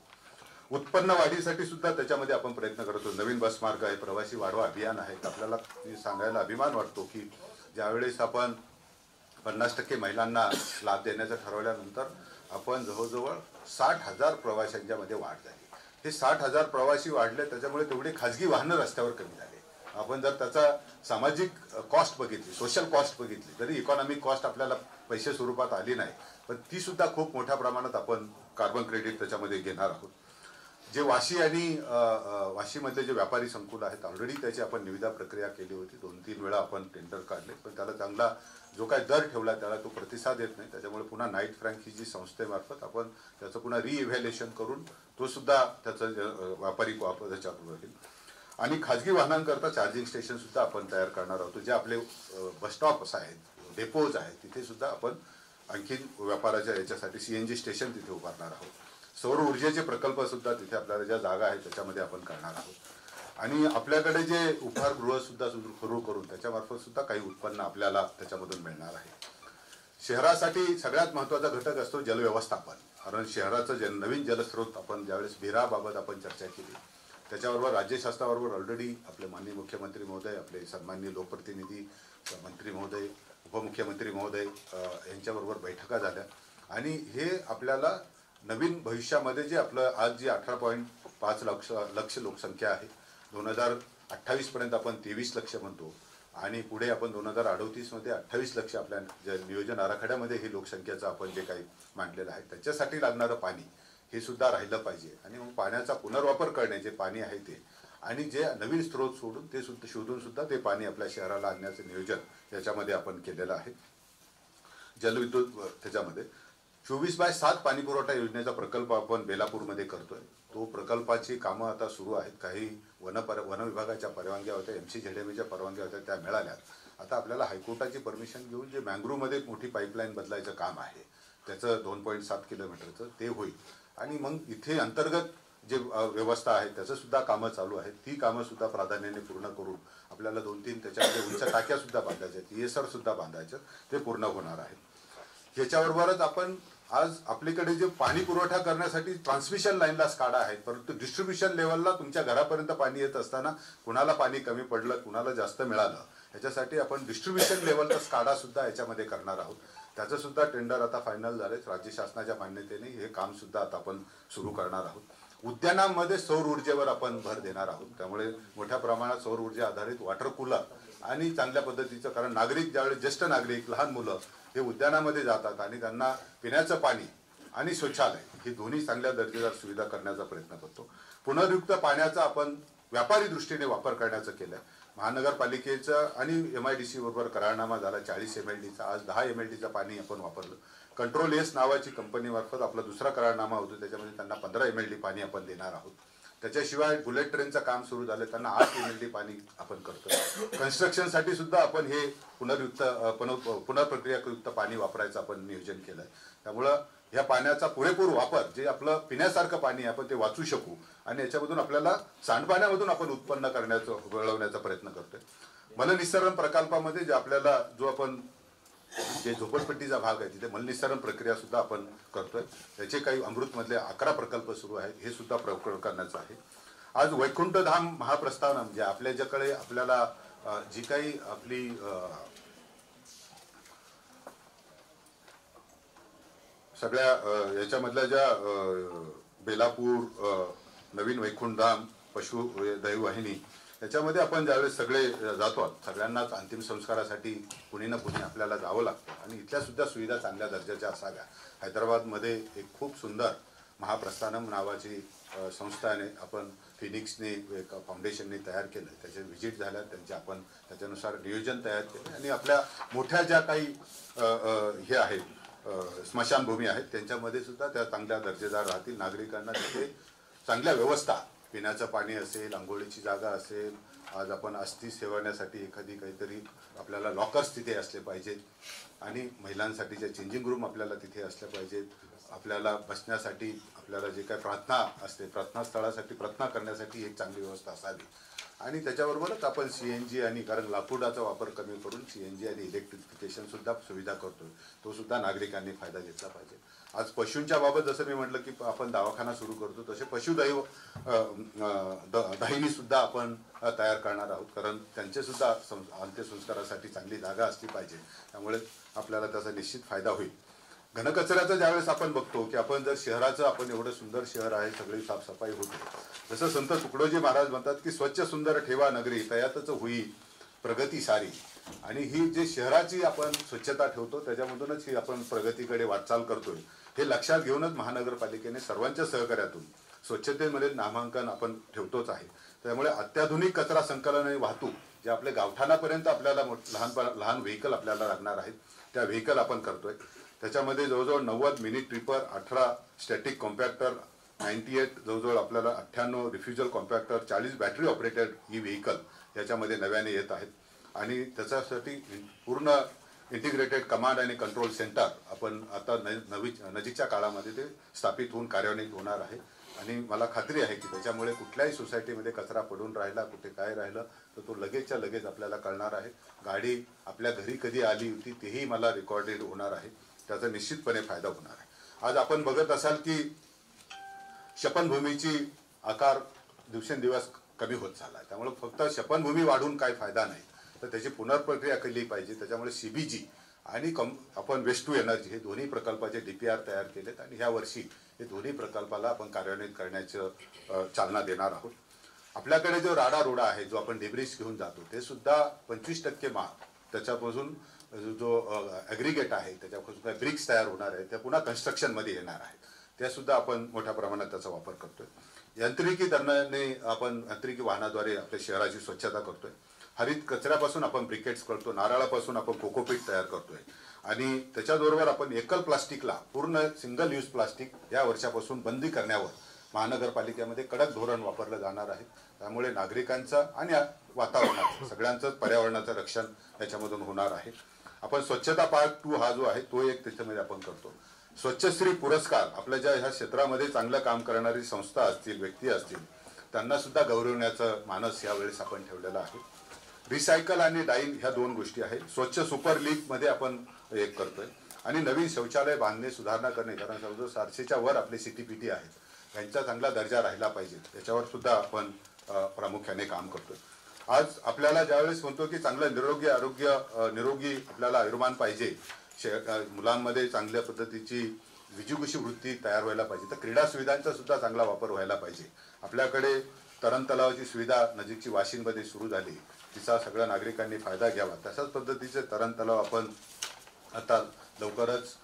उत्पन्न वाढीसाठी सुद्धा त्याच्यामध्ये आपण प्रयत्न करतो. नवीन बस मार्ग आहे, प्रवासी वाढवा अभियान आहे. आपल्याला सांगायला अभिमान वाटतो की ज्यावेळेस आपण 50% महिलांना लाभ देण्याचं ठरवल्यानंतर आपण जवळजवळ 60,000 प्रवाशांच्या मध्ये वाढ झाली. हे 60,000 प्रवासी वाढले, त्याच्यामुळे तेवढी खाजगी वाहनं रस्त्यावर कमी झाली. आपण जर त्याचा सामाजिक कॉस्ट बघितली, सोशल कॉस्ट बघितली, जरी इकॉनॉमिक कॉस्ट आपल्याला पैसे स्वरूपात आली नाही, पण ती सुद्धा खूप मोठ्या प्रमाणात आपण कार्बन क्रेडिट त्याच्यामध्ये घेणार आहोत. जे वाशी आणि वाशीमधले जे व्यापारी संकुल आहेत, ऑलरेडी त्याची आपण निविदा प्रक्रिया केली होती. 2-3 वेळा आपण टेंडर काढले, पण त्याला चांगला जो काय दर ठेवला त्याला तो प्रतिसाद येत नाही. त्याच्यामुळे पुन्हा नाईट फ्रँक ही जी संस्थेमार्फत आपण त्याचं पुन्हा रिइव्हॅल्युएशन करून तो सुद्धा त्याचं व्यापारी त्याच्यावर होईल. आणि खाजगी वाहनांकरता चार्जिंग स्टेशन सुद्धा आपण तयार करणार आहोत. जे आपले बसस्टॉप्स आहेत, डेपोज आहेत, तिथे सुद्धा आपण आणखीन व्यापाराच्या याच्यासाठी CNG स्टेशन तिथे उभारणार आहोत. सौर ऊर्जेचे प्रकल्प सुद्धा तिथे आपल्याला ज्या जागा आहेत त्याच्यामध्ये आपण करणार आहोत. आणि आपल्याकडे जे उपहारगृह सुद्धा सुरू करून त्याच्यामार्फत सुद्धा काही उत्पन्न आपल्याला त्याच्यामधून मिळणार आहे. शहरासाठी सगळ्यात महत्त्वाचा घटक असतो जलव्यवस्थापन. कारण शहराचं नवीन जलस्रोत आपण ज्यावेळेस बिराबाबत आपण चर्चा केली, त्याच्याबरोबर राज्य शासनाबरोबर ऑलरेडी आपले माननीय मुख्यमंत्री महोदय, आपले सन्माननीय लोकप्रतिनिधी मंत्री महोदय, उपमुख्यमंत्री महोदय यांच्याबरोबर बैठका झाल्या आणि हे आपल्याला नवीन भविष्यामध्ये जे आपलं आज जी 18.5 लक्ष लोकसंख्या आहे, 2028 पर्यंत आपण 23 लक्ष म्हणतो आणि पुढे आपण 2038 मध्ये 28 लक्ष आपल्या जे नियोजन आराखड्यामध्ये ही लोकसंख्येचं आपण जे काही मांडलेलं आहे त्याच्यासाठी लागणारं पाणी हे सुद्धा राहिलं पाहिजे. आणि मग पाण्याचा पुनर्वापर करणे, जे पाणी आहे ते, आणि जे नवीन स्रोत सोडून ते सुद्धा शोधून सुद्धा ते पाणी आपल्या शहराला आणण्याचं नियोजन याच्यामध्ये आपण केलेलं आहे. जलविद्युत त्याच्यामध्ये 24/7 पाणी पुरवठा योजनेचा प्रकल्प आपण बेलापूरमध्ये करतोय. तो प्रकल्पाची कामं आता सुरू आहेत. काही वन विभागाच्या परवानग्या होत्या, MCZMAच्या परवानग्या होत्या, त्या मिळाल्यात. आता आपल्याला हायकोर्टाची परमिशन घेऊन जे मँग्रोवमध्ये मोठी पाईपलाईन बदलायचं काम आहे त्याचं 2.7 किलोमीटरचं ते होईल. आणि मग इथे अंतर्गत जे व्यवस्था आहे त्याचं सुद्धा कामं चालू आहेत. ती कामं सुद्धा प्राधान्याने पूर्ण करून आपल्याला 2-3 त्याच्यामध्ये उंच टाक्या सुद्धा बांधायच्या आहेत, ESR सुद्धा बांधायचं, ते पूर्ण होणार आहे. याच्याबरोबरच आपण आज आपल्याकडे जे पाणी पुरवठा करण्यासाठी ट्रान्समिशन लाईनला स्काडा आहेत, परंतु डिस्ट्रीब्युशन लेवलला तुमच्या घरापर्यंत पाणी येत असताना कुणाला पाणी कमी पडलं, कुणाला जास्त मिळालं, याच्यासाठी आपण डिस्ट्रीब्युशन लेवलचा स्काडा सुद्धा याच्यामध्ये करणार आहोत. त्याचं सुद्धा टेंडर आता फायनल झाले. राज्य शासनाच्या मान्यतेने हे काम सुद्धा आता आपण सुरू करणार आहोत. उद्यानांमध्ये सौर ऊर्जेवर आपण भर देणार आहोत. त्यामुळे मोठ्या प्रमाणात सौर ऊर्जा आधारित वॉटर कूलर आणि चांगल्या पद्धतीचं, कारण नागरिक ज्यावेळेस ज्येष्ठ नागरिक, लहान मुलं हे उद्यानामध्ये जातात आणि त्यांना पिण्याचं पाणी आणि शौचालय ही दोन्ही चांगल्या दर्जेदार सुविधा करण्याचा प्रयत्न करतो. पुनर्युक्त पाण्याचा आपण व्यापारी दृष्टीने वापर करण्याचं केलं. महानगरपालिकेचं आणि MIDC बरोबर करारनामा झाला 40 MLDचा. आज 10 MLDचं पाणी आपण वापरलं. कंट्रोल एस नावाची कंपनीमार्फत आपला दुसरा करारनामा होतो, त्याच्यामध्ये त्यांना 15 MLD पाणी आपण देणार आहोत. त्याच्याशिवाय बुलेट ट्रेनचं काम सुरू झालं, त्यांना 8 MLD पाणी आपण करतो. कन्स्ट्रक्शनसाठी सुद्धा आपण हे पुनर्प्रक्रियायुक्त पाणी वापरायचं आपण नियोजन केलं. त्यामुळं ह्या पाण्याचा पुरेपूर वापर, जे आपलं पिण्यासारखं पाणी आपण ते वाचू शकू आणि याच्यामधून आपल्याला सांडपाण्यामधून आपण उत्पन्न वळवण्याचा प्रयत्न करतोय. मलनिस्सरण प्रकल्पामध्ये जे आपल्याला जो आपण जे झोपडपट्टीचा भाग आहे तिथे मलनिस्सरण प्रक्रिया सुद्धा आपण करतोय. त्याचे काही अमृतमधले 11 प्रकल्प सुरू आहेत, हे सुद्धा प्रकल्प करण्याचं आहे. आज वैकुंठधाम महाप्रस्थान म्हणजे आपल्याकडे आपल्याला जी काही आपली सगळ्या याच्यामधल्या ज्या बेलापूर, नवीन वैकुंठधाम, पशु दैववाहिनी याच्यामध्ये आपण ज्यावेळेस सगळे जातो, सगळ्यांनाच अंतिम संस्कारासाठी कुणी ना कुणी आपल्याला जावं लागतं आणि इथल्या सुद्धा सुविधा चांगल्या दर्जाच्या असाव्या. हैदराबादमध्ये एक खूप सुंदर महाप्रस्थानम नावाची संस्थाने आपण फिनिक्सने एक फाउंडेशनने तयार केलं. त्याचे व्हिजिट झाल्या, त्यांचे आपण त्याच्यानुसार नियोजन तयार केले आणि आपल्या मोठ्या ज्या काही हे आहेत स्मशानभूमी आहेत त्यांच्यामध्ये सुद्धा त्या चांगल्या दर्जेदार राहतील. नागरिकांना तिथे चांगल्या व्यवस्था, पिण्याचं पाणी असेल, आंघोळीची जागा असेल, आज आपण अस्थी सेवण्यासाठी एखादी काहीतरी आपल्याला लॉकर्स तिथे असले पाहिजेत आणि महिलांसाठीच्या चेंजिंग रूम आपल्याला तिथे असल्या पाहिजेत. आपल्याला बसण्यासाठी, आपल्याला जे काही प्रार्थना असते प्रार्थनास्थळासाठी प्रार्थना करण्यासाठी एक चांगली व्यवस्था असावी. आणि त्याच्याबरोबरच आपण CNG आणि, कारण लाकूडाचा वापर कमी करून CNG आणि इलेक्ट्रिफिकेशन सुद्धा सुविधा करतोय, तो सुद्धा नागरिकांनी फायदा घेतला पाहिजे. आज पशूंच्या बाबत जसं मी म्हटलं की आपण दवाखाना सुरू करतो, तसे पशुदैव दाहिनी सुद्धा आपण तयार करणार आहोत, कारण त्यांचे सुद्धा अंत्यसंस्कारासाठी चांगली जागा असली पाहिजे. त्यामुळे आपल्याला त्याचा निश्चित फायदा होईल. घनकचऱ्याचं ज्यावेळेस आपण बघतो की आपण जर शहराचं, आपण एवढं सुंदर शहर आहे, सगळी साफसफाई होते, जसं संत तुकडोजी महाराज म्हणतात की स्वच्छ सुंदर ठेवा नगरी, तयातच होई प्रगती सारी. आणि ही जे शहराची आपण स्वच्छता ठेवतो त्याच्यामधूनच ही आपण प्रगतीकडे वाटचाल करतोय, हे लक्षात घेऊनच महानगरपालिकेने सर्वांच्या सहकार्यातून स्वच्छतेमध्ये नामांकन आपण ठेवतोच आहे. त्यामुळे अत्याधुनिक कचरा संकलन आणि वाहतूक, जे आपल्या गावठाणापर्यंत आपल्याला लहान व्हेकल आपल्याला लागणार आहेत, त्या व्हेकल आपण करतोय. त्याच्यामध्ये जवळजवळ 90 मिनी ट्रिपर, 18 स्टॅटिक कॉम्पॅक्टर, 98 जवळजवळ आपल्याला 98 रिफ्युजल कॉम्पॅक्टर, 40 बॅटरी ऑपरेटेड ही व्हेकल याच्यामध्ये नव्याने येत आहेत. आणि त्याच्यासाठी पूर्ण इंटिग्रेटेड कमांड आणि कंट्रोल सेंटर आपण आता नजीकच्या काळामध्ये ते स्थापित होऊन कार्यान्वित होणार आहे. आणि मला खात्री आहे की त्याच्यामुळे कुठल्याही सोसायटीमध्ये कचरा पडून राहिला, कुठे काय राहिलं तर तो लगेचच्या लगेच आपल्याला कळणार आहे. गाडी आपल्या घरी कधी आली होती तेही मला रेकॉर्डेड होणार आहे, त्याचा निश्चितपणे फायदा होणार आहे. आज आपण बघत असाल की शपनभूमीची आकार दिवसेंदिवस कमी होत चालला आहे. त्यामुळे फक्त शपनभूमी वाढून काय फायदा नाही, तर त्याची पुनर्प्रक्रिया केली पाहिजे. त्याच्यामुळे CBG आणि आपण वेस्ट टू एनर्जी हे दोन्ही प्रकल्पाचे DPR तयार केलेत आणि ह्या वर्षी हे दोन्ही प्रकल्पाला आपण कार्यान्वित करण्याचं चालना देणार आहोत. आपल्याकडे जो राडा रोडा आहे जो आपण डेब्रिस घेऊन जातो ते सुद्धा 25% त्याच्यापासून जो ॲग्रिगेट आहे त्याच्यापासून काही ब्रिक्स तयार होणार आहे त्या पुन्हा कन्स्ट्रक्शनमध्ये येणार आहेत. त्या सुद्धा आपण मोठ्या प्रमाणात त्याचा वापर करतोय. यांत्रिकीकरणाने आपण यांत्रिकी वाहनाद्वारे आपल्या शहराची स्वच्छता करतोय. हरित कचऱ्यापासून आपण ब्रिकेट्स करतो. नारळापासून आपण कोकोपीट तयार करतोय आणि त्याच्याबरोबर आपण एकल प्लास्टिकला पूर्ण सिंगल यूज प्लास्टिक या वर्षापासून बंदी करण्यावर महानगरपालिकेमध्ये कडक धोरण वापरलं जाणार आहे. त्यामुळे नागरिकांचं आणि वातावरणाचं सगळ्यांचं पर्यावरणाचं रक्षण याच्यामधून होणार आहे. आपण स्वच्छता पार्क 2 हा जो आहे तो एक त्याच्यामध्ये आपण करतो. स्वच्छश्री पुरस्कार आपल्या ज्या ह्या क्षेत्रामध्ये चांगलं काम करणारी संस्था असतील व्यक्ती असतील त्यांना सुद्धा गौरवण्याचं मानस यावेळेस आपण ठेवलेलं आहे. रिसायकल आणि डाईन ह्या 2 गोष्टी आहेत. स्वच्छ सुपर लीग मध्ये आपण एक करतोय आणि नवीन शौचालय बांधणे सुधारणा करणे कारण जवळजवळ 400च्या वर आपले CTPT आहेत यांचा चांगला दर्जा राहिला पाहिजे याच्यावर सुद्धा आपण प्रामुख्याने काम करतोय. आज आपल्याला ज्यावेळेस म्हणतो की चांगलं निरोगी आपल्याला आयुर्मान पाहिजे मुलांमध्ये चांगल्या पद्धतीची विजुगुषी वृत्ती तयार व्हायला पाहिजे तर क्रीडा सुविधांचा सुद्धा चांगला वापर व्हायला पाहिजे. आपल्याकडे तरण तलावाची सुविधा नजीकची वाशिंदमध्ये सुरू झाली तिचा सगळ्या नागरिकांनी फायदा घ्यावा. तशाच पद्धतीचे तरण तलाव आपण आता लवकरच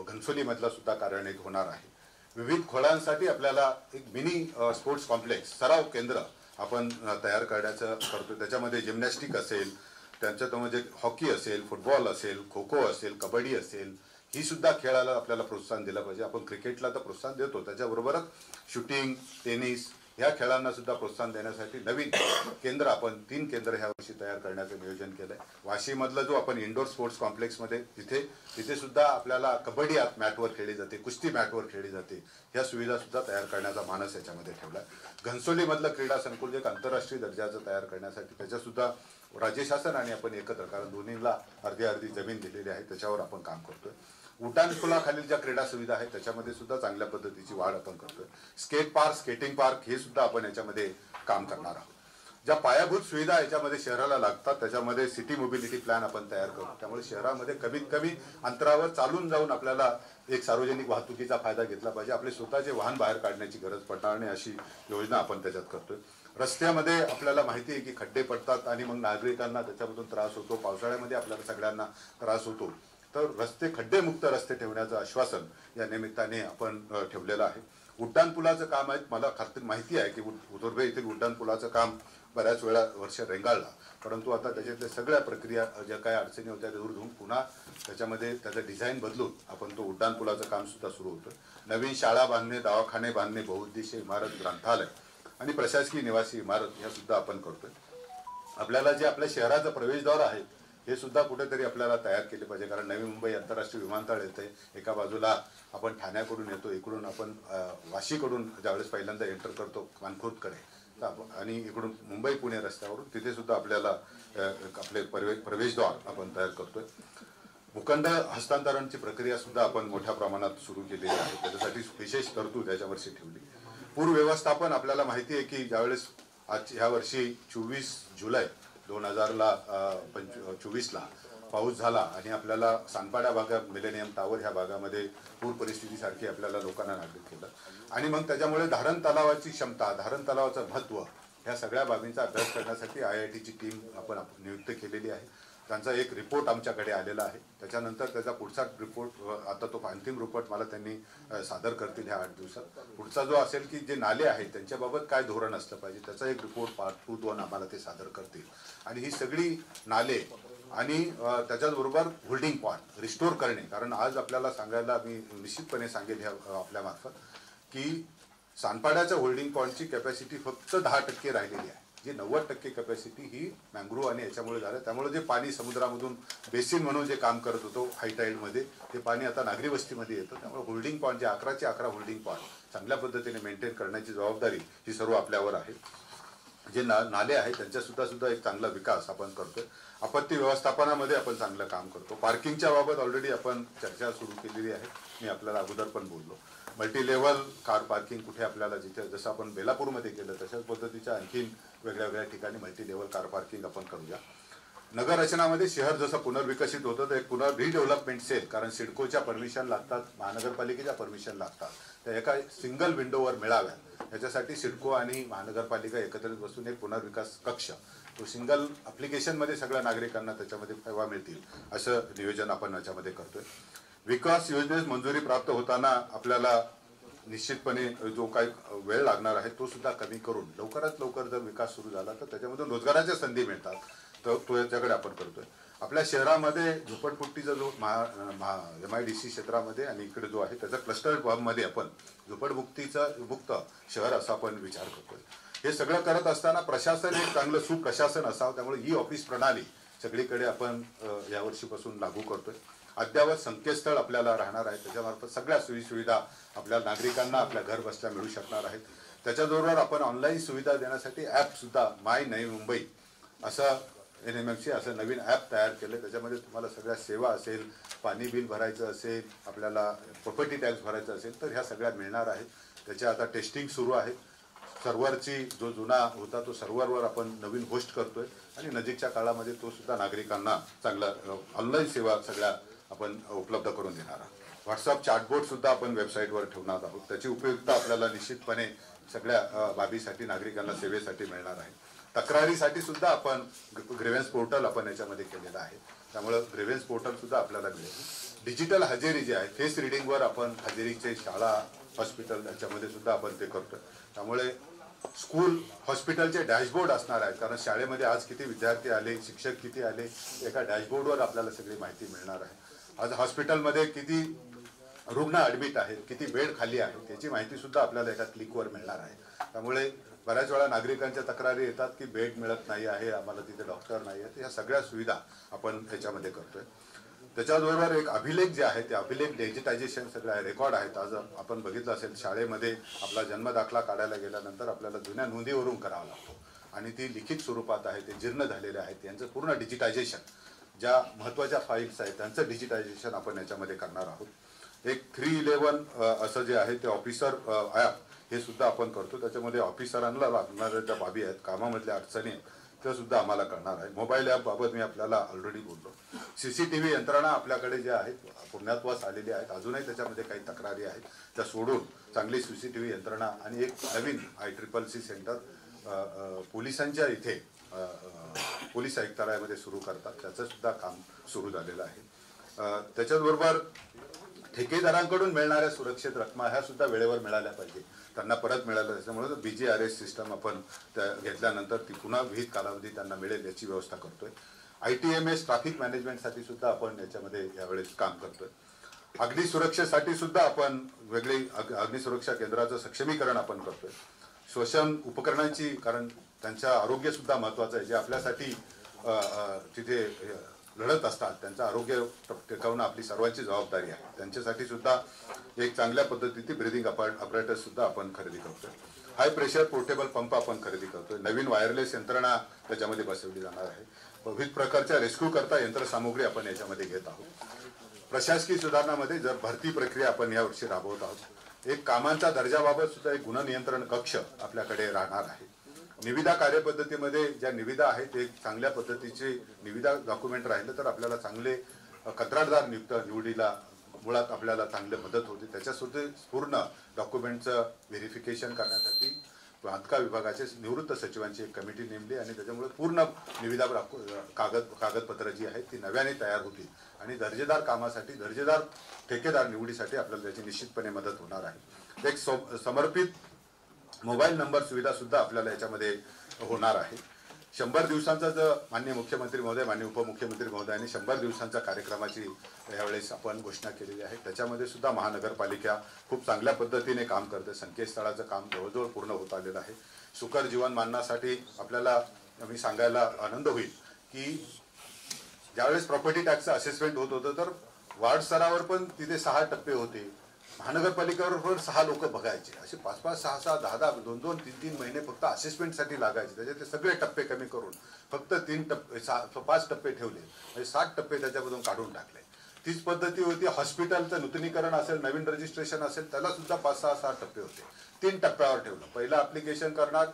घनसोलीमधला सुद्धा कार्यान्वित होणार आहे. विविध खोळांसाठी आपल्याला एक मिनी स्पोर्ट्स कॉम्प्लेक्स सराव केंद्र आपण तयार करण्याचं करतो. त्याच्यामध्ये जिम्नॅस्टिक असेल त्यांच्यात म्हणजे हॉकी असेल फुटबॉल असेल खो खो असेल कबड्डी असेल ही सुद्धा खेळाला आपल्याला प्रोत्साहन दिलं पाहिजे. आपण क्रिकेटला तर प्रोत्साहन देतो त्याच्याबरोबरच शूटिंग टेनिस ह्या खेळांना सुद्धा प्रोत्साहन देण्यासाठी नवीन केंद्र आपण 3 केंद्र ह्या वर्षी तयार करण्याचं नियोजन केलंय. वाशीमधलं जो आपण इंडोर स्पोर्ट्स कॉम्प्लेक्समध्ये तिथे सुद्धा आपल्याला कबड्डी मॅटवर खेळली जाते कुस्ती मॅटवर खेळली जाते ह्या सुविधा सुद्धा तयार करण्याचा मानस याच्यामध्ये ठेवलाय. घनसोलीमधलं क्रीडा संकुल एक आंतरराष्ट्रीय दर्जाचं तयार करण्यासाठी त्याच्यासुद्धा राज्य शासन आणि आपण एकत्र कारण दोन्हीला अर्धी जमीन दिलेली आहे त्याच्यावर आपण काम करतोय. उड्डाणपुलाखालील ज्या क्रीडा सुविधा आहेत त्याच्यामध्ये सुद्धा चांगल्या पद्धतीची वाढ आपण करतोय. स्केट पार्क स्केटिंग पार्क हे सुद्धा आपण याच्यामध्ये काम करणार आहोत. ज्या पायाभूत सुविधा याच्यामध्ये शहराला लागतात त्याच्यामध्ये सिटी मोबिलिटी प्लॅन आपण तयार करू. त्यामुळे शहरामध्ये कमीत कमी अंतरावर चालून जाऊन आपल्याला एक सार्वजनिक वाहतुकीचा फायदा घेतला पाहिजे. आपले स्वतःचे वाहन बाहेर काढण्याची गरज पडणार नाही अशी योजना आपण त्याच्यात करतोय. रस्त्यामध्ये आपल्याला माहिती आहे की खड्डे पडतात आणि मग नागरिकांना त्याच्यामधून त्रास होतो. पावसाळ्यामध्ये आपल्याला सगळ्यांना त्रास होतो तर रस्ते खड्डेमुक्त रस्ते ठेवण्याचं आश्वासन या निमित्ताने आपण ठेवलेलं आहे. उड्डाणपुलाचं काम आहे मला माहिती आहे की उतुर्बे येथील उड्डाणपुलाचं काम बऱ्याच वर्ष रेंगाळला परंतु आता त्याच्यातल्या सगळ्या प्रक्रिया ज्या काही अडचणी होत्या दूर धुवून पुन्हा त्याच्यामध्ये त्याचं डिझाईन बदलून आपण तो उड्डाणपुलाचं काम सुद्धा सुरू होतं. नवीन शाळा बांधणे दवाखाने बांधणे बहुउद्देशीय इमारत ग्रंथालय आणि प्रशासकीय निवासी इमारत ह्या सुद्धा आपण करतोय. आपल्याला जे आपल्या शहराचं प्रवेशद्वार आहे हे सुद्धा कुठेतरी आपल्याला तयार केले पाहिजे कारण नवी मुंबई आंतरराष्ट्रीय विमानतळ येते. एका बाजूला आपण ठाण्याकडून येतो इकडून आपण वाशीकडून ज्यावेळेस पहिल्यांदा एंटर करतो मानखुर्दकडे आणि इकडून मुंबई पुणे रस्त्यावरून तिथे सुद्धा आपल्याला आपले प्रवेशद्वार आपण तयार करतोय. भूखंड हस्तांतरणची प्रक्रिया सुद्धा आपण मोठ्या प्रमाणात सुरू केलेली आहे. त्याच्यासाठी विशेष तरतूद याच्या वर्षी ठेवली. पूर व्यवस्थापन आपल्याला माहिती आहे की ज्यावेळेस आज ह्या वर्षी 24 जुलै 2024ला पाऊस झाला आणि आपल्याला सानपाडा भागात मिलेनियम टावर ह्या भागामध्ये पूर परिस्थितीसारखी आपल्याला लोकांना नागरिक केलं आणि मग त्याच्यामुळे धारण तलावाची क्षमता धारण तलावाचं महत्त्व ह्या सगळ्या बाबींचा अभ्यास करण्यासाठी IITची टीम आपण नियुक्त केलेली आहे. त्यांचा एक रिपोर्ट आमच्याकडे आलेला आहे. त्याच्यानंतर त्याचा पुढचा रिपोर्ट आता तो अंतिम रिपोर्ट मला त्यांनी सादर करतील ह्या 8 दिवसात. पुढचा जो असेल की जे नाले आहेत त्यांच्याबाबत काय धोरण असलं पाहिजे त्याचा एक रिपोर्ट पार्ट 2 2 आम्हाला ते सादर करतील आणि ही सगळी नाले आणि त्याच्याचबरोबर होल्डिंग पॉइंट रिस्टोर करणे कारण आज आपल्याला सांगायला मी निश्चितपणे सांगेल ह्या आपल्यामार्फत की सानपाड्याच्या होल्डिंग पॉइंटची कॅपॅसिटी फक्त 10% राहिलेली आहे. जी 90% कॅपॅसिटी ही मँग्रोव्ह आणि याच्यामुळे झालं. त्यामुळे जे पाणी समुद्रामधून बेसिन म्हणून जे काम करत होतो हायटाईडमध्ये ते पाणी आता नागरी वस्तीमध्ये येतं. त्यामुळे होल्डिंग पॉईंट जे 11चे 11 होल्डिंग पॉईंट चांगल्या पद्धतीने मेंटेन करण्याची जबाबदारी ही सर्व आपल्यावर आहे. जे नाले आहेत त्यांच्यासुद्धा एक चांगला विकास आपण करतोय. आपत्ती व्यवस्थापनामध्ये आपण चांगलं काम करतो. पार्किंगच्या बाबत ऑलरेडी आपण चर्चा सुरू केलेली आहे. मी आपल्याला अगोदर पण बोललो. मल्टी लेवल कार पार्किंग कुठे आपल्याला जिथे जसं आपण बेलापूरमध्ये केलं तशाच पद्धतीच्या आणखीन वेगळ्या ठिकाणी मल्टी लेवल कार पार्किंग आपण करूया. नगर रचनामध्ये शहर जसं पुनर्विकसित होतं तर एक रिडेव्हलपमेंट सेल, कारण सिडकोच्या परमिशन लागतात, महानगरपालिकेच्या परमिशन लागतात, त्या एका सिंगल विंडोवर मिळाव्या याच्यासाठी सिडको आणि महानगरपालिका एकत्रित बसून एक पुनर्विकास कक्ष, तो सिंगल ॲप्लिकेशनमध्ये सगळ्या नागरिकांना त्याच्यामध्ये सेवा मिळतील असं नियोजन आपण याच्यामध्ये करतोय. विकास योजनेस मंजुरी प्राप्त होताना आपल्याला निश्चितपणे जो काही वेळ लागणार आहे तो सुद्धा कमी करून लवकरात लवकर जर विकास सुरू झाला तर त्याच्यामधून रोजगाराच्या संधी मिळतात, तर तो याच्याकडे आपण करतोय. आपल्या शहरामध्ये झोपडपट्टीचा जो MIDC क्षेत्रामध्ये आणि इकडे जो आहे त्याचा क्लस्टर हबमध्ये आपण झोपडमुक्तीचं मुक्त शहर असा आपण विचार करतोय. हे सगळं करत असताना प्रशासन एक चांगलं सुप्रशासन असावं, त्यामुळे ई ऑफिस प्रणाली सगळीकडे आपण यावर्षीपासून लागू करतोय. अद्ययावत संकेतस्थळ आपल्याला राहणार आहे, त्याच्यामार्फत सगळ्या सोयीसुविधा आपल्या नागरिकांना आपल्या घर बसल्या मिळू शकणार आहेत. त्याच्याबरोबर आपण ऑनलाईन सुविधा देण्यासाठी ॲप सुद्धा माय नवी मुंबई असं NMMC असं नवीन ॲप तयार केलं. त्याच्यामध्ये तुम्हाला सगळ्या सेवा असेल, पाणी बिल भरायचं असेल, आपल्याला प्रॉपर्टी टॅक्स भरायचं असेल तर ह्या सगळ्या मिळणार आहेत. त्याच्या आता टेस्टिंग सुरू आहे. सर्व्हरची जो जुना होता तो सर्व्हरवर आपण नवीन होस्ट करतोय आणि नजीकच्या काळामध्ये तो सुद्धा नागरिकांना चांगला ऑनलाईन सेवा सगळ्या आपण उपलब्ध करून देणार आहोत. व्हॉट्सअप चॅटबोट सुद्धा आपण वेबसाईटवर ठेवणार आहोत. त्याची उपयुक्तता आपल्याला निश्चितपणे सगळ्या बाबीसाठी नागरिकांना सेवेसाठी मिळणार आहे. तक्रारीसाठी सुद्धा आपण ग्रेव्हन्स पोर्टल आपण याच्यामध्ये केलेलं आहे, त्यामुळं ग्रेव्हन्स पोर्टल सुद्धा आपल्याला मिळेल. डिजिटल हजेरी जी आहे फेस रिडिंगवर आपण हजेरीचे शाळा हॉस्पिटल याच्यामध्ये सुद्धा आपण ते करतोय. त्यामुळे स्कूल हॉस्पिटलचे डॅशबोर्ड असणार आहेत, कारण शाळेमध्ये आज किती विद्यार्थी आले, शिक्षक किती आले, एका डॅशबोर्डवर आपल्याला सगळी माहिती मिळणार आहे. आज हॉस्पिटलमध्ये किती रुग्ण ॲडमिट आहेत, किती बेड खाली आहे त्याची माहिती सुद्धा आपल्याला एका क्लिकवर मिळणार आहे. त्यामुळे बऱ्याच वेळा नागरिकांच्या तक्रारी येतात की बेड मिळत नाही आहे, आम्हाला तिथे डॉक्टर नाही आहेत, ह्या सगळ्या सुविधा आपण त्याच्यामध्ये करतोय. त्याच्याबरोबर एक अभिलेख जे आहे ते अभिलेख डिजिटायझेशन सगळं आहे, रेकॉर्ड आहेत. आज आपण बघितलं असेल शाळेमध्ये आपला जन्मदाखला काढायला गेल्यानंतर आपल्याला जुन्या नोंदीवरून करावा लागतो आणि ती लिखित स्वरूपात आहे, ते जीर्ण झालेले आहेत, यांचं पूर्ण डिजिटायझेशन, ज्या महत्त्वाच्या फाईल्स आहेत त्यांचं डिजिटायझेशन आपण याच्यामध्ये करणार आहोत. एक 311 असं जे आहे ते ऑफिसर ॲप हे सुद्धा आपण करतो. त्याच्यामध्ये ऑफिसरांना लागणाऱ्या ज्या बाबी आहेत, कामामधल्या अडचणी आहेत त्या सुद्धा आम्हाला करणार आहे. मोबाईल ॲपबाबत मी आपल्याला ऑलरेडी बोललो. CCTV यंत्रणा आपल्याकडे ज्या आहेत पूर्णत्वास आलेली आहेत, अजूनही त्याच्यामध्ये काही तक्रारी आहेत त्या सोडून चांगली CCTV यंत्रणा आणि एक नवीन ICCC सेंटर पोलिसांच्या इथे पोलीस आयुक्तालयामध्ये सुरू करतात, त्याचं सुद्धा काम सुरू झालेलं आहे. त्याच्याचबरोबर ठेकेदारांकडून मिळणाऱ्या सुरक्षित रकमा ह्या सुद्धा वेळेवर मिळाल्या पाहिजे, त्यांना परत मिळालं. त्याच्यामुळे BGRS सिस्टम आपण घेतल्यानंतर ती पुन्हा विहित कालावधी त्यांना मिळेल याची व्यवस्था करतोय. ITMS ट्रॅफिक मॅनेजमेंटसाठी सुद्धा आपण याच्यामध्ये यावेळेस काम करतोय. अग्निसुरक्षेसाठी सुद्धा आपण वेगळी अग्निसुरक्षा केंद्राचं सक्षमीकरण आपण करतोय. श्वसन उपकरणांची, कारण त्यांचं आरोग्य सुद्धा महत्त्वाचं आहे, जे आपल्यासाठी तिथे लढत असतात त्यांचं आरोग्य टिकवणं आपली सर्वांची जबाबदारी आहे. त्यांच्यासाठी सुद्धा एक चांगल्या पद्धतीने ब्रिदिंग अपॅरेटस सुद्धा आपण खरेदी करतोय. हाय प्रेशर पोर्टेबल पंप आपण खरेदी करतोय. नवीन वायरलेस यंत्रणा त्याच्यामध्ये बसवली जाणार आहे. विविध प्रकारच्या रेस्क्यू करता यंत्रसामुग्री आपण याच्यामध्ये घेत आहोत. प्रशासकीय सुधारणामध्ये जर भरती प्रक्रिया आपण यावर्षी राबवत आहोत. एक कामांचा दर्जाबाबत सुद्धा एक गुन्हा नियंत्रण कक्ष आपल्याकडे राहणार आहे. निविदा कार्यपद्धतीमध्ये ज्या निविदा आहेत एक चांगल्या पद्धतीचे निविदा डॉक्युमेंट राहिलं तर आपल्याला चांगले कंत्राटदार निवडीला मुळात आपल्याला चांगली मदत होते. त्याच्यासुद्धा पूर्ण डॉक्युमेंटचं व्हेरिफिकेशन करण्यासाठी बांधकाम विभागाचे निवृत्त सचिवांची एक कमिटी नेमली आणि त्याच्यामुळे पूर्ण निविदा कागदपत्र जी आहेत ती नव्याने तयार होतील आणि दर्जेदार कामासाठी दर्जेदार ठेकेदार निवडीसाठी आपल्याला त्याची निश्चितपणे मदत होणार आहे. एक समर्पित मोबाईल नंबर सुविधा सुद्धा आपल्याला याच्यामध्ये होणार आहे. 100 दिवसांचा जर माननीय मुख्यमंत्री महोदय, माननीय उपमुख्यमंत्री महोदयांनी 100 दिवसांच्या कार्यक्रमाची यावेळेस आपण घोषणा केलेली आहे. त्याच्यामध्ये सुद्धा महानगरपालिका खूप चांगल्या पद्धतीने काम करते. संकेतस्थळाचं काम जवळजवळ पूर्ण होत आलेलं आहे. सुकर जीवन मानण्यासाठी आपल्याला मी सांगायला आनंद होईल की ज्यावेळेस प्रॉपर्टी टॅक्सचं असेसमेंट होत होतं तर वार्ड स्तरावर पण तिथे 6 टप्पे होते. महानगरपालिकेवर पण 6 लोक बघायचे, असे 5-5, 6-6, 10-10, 2-2, 3-3 महिने फक्त असेसमेंटसाठी लागायचे. त्याच्यात ते सगळे टप्पे कमी करून फक्त 5 टप्पे ठेवले, म्हणजे 7 टप्पे त्याच्यामधून काढून टाकले. तीच पद्धती होती. हॉस्पिटलचं नूतनीकरण असेल, नवीन रजिस्ट्रेशन असेल, त्याला सुद्धा 5-6-7 टप्पे होते. 3 टप्प्यावर ठेवलं. पहिलं ॲप्लिकेशन करणार,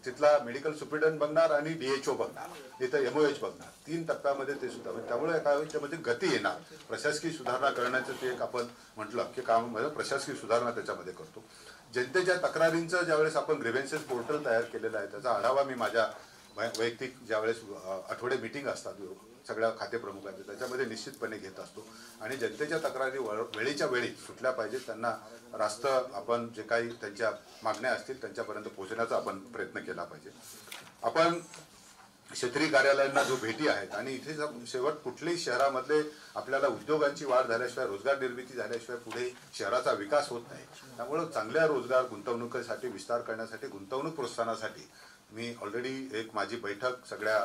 तिथला मेडिकल सुप्रिटेंडंट बघणार आणि DHO बघणार, इथं MOH बघणार, 3 टप्प्यामध्ये ते सुद्धा. त्यामुळे काय होईल, त्यामध्ये गती येणार. प्रशासकीय सुधारणा करण्याचं ते एक आपण म्हटलं की काम प्रशासकीय सुधारणा त्याच्यामध्ये करतो. जनतेच्या तक्रारींचं ज्यावेळेस आपण ग्रीव्हन्सेस पोर्टल तयार केलेलं आहे, त्याचा आढावा मी माझ्या वैयक्तिक ज्यावेळेस आठवडे मीटिंग असतात सगळ्या खातेप्रमुखांचे, त्याच्यामध्ये निश्चितपणे घेत असतो. आणि जनतेच्या तक्रारी वेळेच्या वेळी सुटल्या पाहिजेत. त्यांना रास्त आपण जे काही त्यांच्या मागण्या असतील त्यांच्यापर्यंत पोहोचण्याचा आपण प्रयत्न केला पाहिजे. आपण क्षेत्रीय कार्यालयांना जो भेटी आहेत आणि इथे शेवट कुठल्याही शहरामधले आपल्याला उद्योगांची वाढ झाल्याशिवाय, रोजगार निर्मिती झाल्याशिवाय पुढे शहराचा विकास होत नाही. त्यामुळे चांगल्या रोजगार गुंतवणुकीसाठी, विस्तार करण्यासाठी, गुंतवणूक प्रोत्साहनासाठी मी ऑलरेडी एक माझी बैठक सगळ्या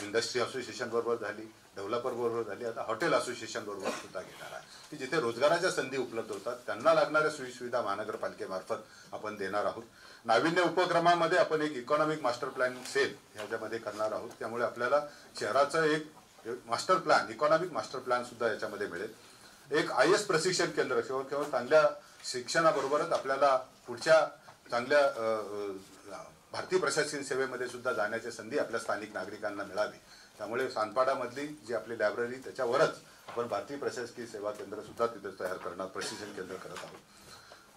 इंडस्ट्री असोसिएशन बरोबर झाली, डेव्हलपर बरोबर झाली, आता हॉटेल असोसिएशन बरोबर सुद्धा घेणार आहे की जिथे रोजगाराच्या संधी उपलब्ध होतात त्यांना लागणाऱ्या सोयीसुविधा महानगरपालिकेमार्फत आपण देणार आहोत. नाविन्य उपक्रमामध्ये आपण एक इकॉनॉमिक मास्टर प्लॅन सेल ह्याच्यामध्ये करणार आहोत. त्यामुळे आपल्याला शहराचं एक master plan, economic master plan सुद्धा याच्यामध्ये मिळेल. एक IAS प्रशिक्षण केंद्र किंवा चांगल्या शिक्षणाबरोबरच आपल्याला पुढच्या चांगल्या भारतीय प्रशासकीय सेवेमध्ये सुद्धा जाण्याची संधी आपल्या स्थानिक नागरिकांना मिळावी. त्यामुळे सानपाडामधली जी आपली लायब्ररी त्याच्यावरच आपण भारतीय प्रशासकीय सेवा केंद्र सुद्धा तिथे तयार करणार, प्रशिक्षण केंद्र करत आहोत.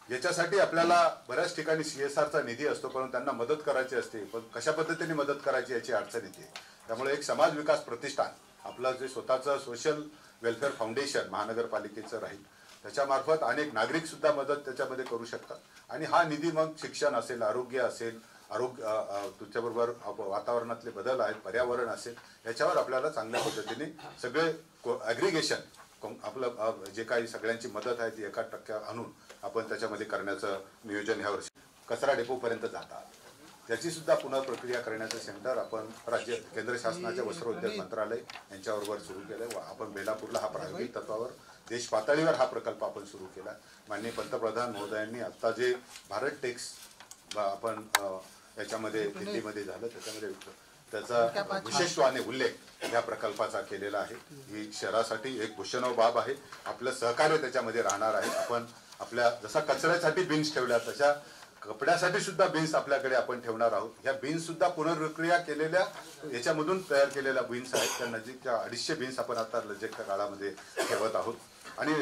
याच्यासाठी आपल्याला बऱ्याच ठिकाणी CSRचा निधी असतो, पण त्यांना मदत करायची असते, पण कशा पद्धतीने मदत करायची याची अडचण येते. त्यामुळे एक समाज विकास प्रतिष्ठान आपलं जे स्वतःचं सोशल वेलफेअर फाउंडेशन महानगरपालिकेचं राहील, त्याच्यामार्फत अनेक नागरिक सुद्धा मदत त्याच्यामध्ये करू शकतात. आणि हा निधी मग शिक्षण असेल, आरोग्य असेल, तुमच्याबरोबर वातावरणातले बदल आहेत, पर्यावरण असेल, याच्यावर आपल्याला चांगल्या पद्धतीने सगळे ॲग्रिगेशन आपलं जे काही सगळ्यांची मदत आहे ती 1% आणून आपण त्याच्यामध्ये करण्याचं नियोजन ह्या वर्षी. कचरा डेपोपर्यंत जातात त्याची सुद्धा पुनर्प्रक्रिया करण्याचं सेंटर आपण केंद्र शासनाच्या वस्त्रोद्योग मंत्रालय यांच्याबरोबर सुरू केलं. आपण बेलापूरला हा प्रायोगिक तत्वावर देश पातळीवर हा प्रकल्प आपण सुरू केला. माननीय पंतप्रधान महोदयांनी आत्ता जे भारत टेक्स आपण याच्यामध्ये दिल्लीमध्ये झालं त्याच्यामध्ये त्याचा विशेषत्वाने उल्लेख या प्रकल्पाचा केलेला आहे. ही शहरासाठी एक भूषणाव बाब आहे. आपलं सहकार्य त्याच्यामध्ये राहणार आहे. आपण आपल्या जसा कचऱ्यासाठी बिन्स ठेवल्या तशा कपड्यासाठी सुद्धा बिन्स आपल्याकडे आपण ठेवणार आहोत. ह्या बिन्स सुद्धा पुनर्प्रक्रिया केलेल्या याच्यामधून तयार केलेल्या बिन्स आहेत. त्या नजीकच्या 250 बिन्स आपण आता नजीकच्या काळामध्ये ठेवत आहोत. आणि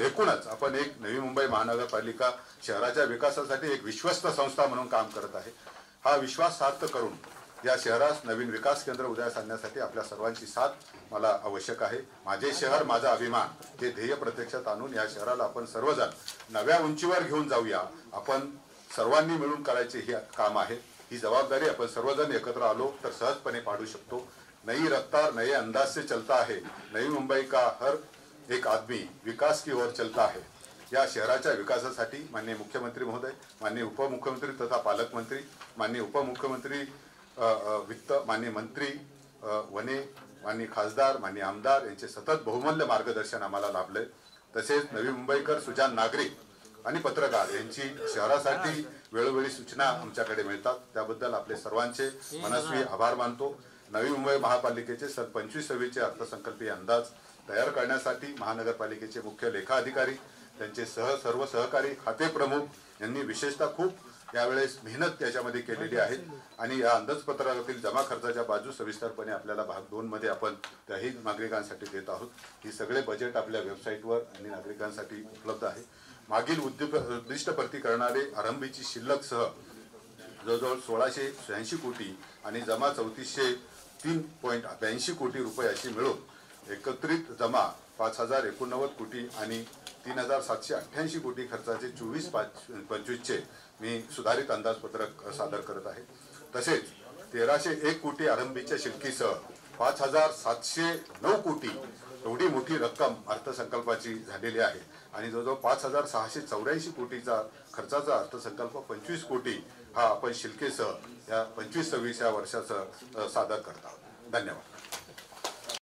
एकूणच आपण एक नवी मुंबई महानगरपालिका शहराच्या विकासासाठी एक विश्वस्त संस्था म्हणून काम करत आहे. हा विश्वास सार्थ करून या शहरास नवीन विकास केंद्र उदयास आणण्यासाठी आपल्या सर्वांची साथ मला आवश्यक आहे. माझे शहर माझा अभिमान हे ध्येय प्रत्यक्षात आणून या शहराला आपण सर्वजण नव्या उंचीवर घेऊन जाऊया. आपण सर्वांनी मिळून करायचे हे काम आहे. ही जबाबदारी आपण सर्वजण एकत्र आलो तर सहजपणे पाडू शकतो. नई रफ्तार नए अंदाज से चलता है, नवी मुंबई का हर एक आदमी विकास की ओर चलता है. या शहराच्या विकासासाठी माननीय मुख्यमंत्री महोदय, माननीय उपमुख्यमंत्री तथा पालकमंत्री, माननीय उपमुख्यमंत्री वित्त, माननीय मंत्री वने, माननीय खासदार, माननीय आमदार यांचे सतत बहुमूल्य मार्गदर्शन आम्हाला लाभले. तसेच नवी मुंबईकर, सुजाण नागरिक आणि पत्रकार यांची शहरासाठी वेळोवेळी सूचना आमच्याकडे मिळतात. त्याबद्दल आपले सर्वांचे मनस्वी आभार मानतो. नवी मुंबई महापालिकेचे 25-26 अर्थसंकल्पीय अंदाज तयार करण्यासाठी महानगरपालिकेचे मुख्य लेखा अधिकारी, त्यांचे सर्व सहकारी, खाते प्रमुख यांनी विशेषतः खूप यावेळेस मेहनत त्याच्यामध्ये केलेली आहे. आणि या अंदाजपत्रकातील जमा खर्चाच्या बाजू सविस्तरपणे आपल्याला भाग 2 मध्ये आपण त्याही नागरिकांसाठी देत आहोत. ही सगळे बजेट आपल्या वेबसाईटवर आणि नागरिकांसाठी उपलब्ध आहे. मागील उद्दिष्टपूर्ती करणारे आरंभीची शिल्लकसह जवळजवळ 1686 कोटी आणि जमा 3403.82 कोटी रुपये अशी मिळून एकत्रित जमा 5089 कोटी आणि 3788 कोटी खर्चाचे 24-25 मी सुधारित अंदाजपत्रक सादर करत आहे. तसेच 1301 कोटी आरंभीच्या शिल्लकीसह 5709 कोटी एवढी मोठी रक्कम अर्थसंकल्पाची झालेली आहे. आणि जवळजवळ 5684 कोटीचा खर्चाचा अर्थसंकल्प 25 कोटी हा आपण शिल्लकीसह या 25-26 या वर्षाचं सादर करत आहोत. धन्यवाद.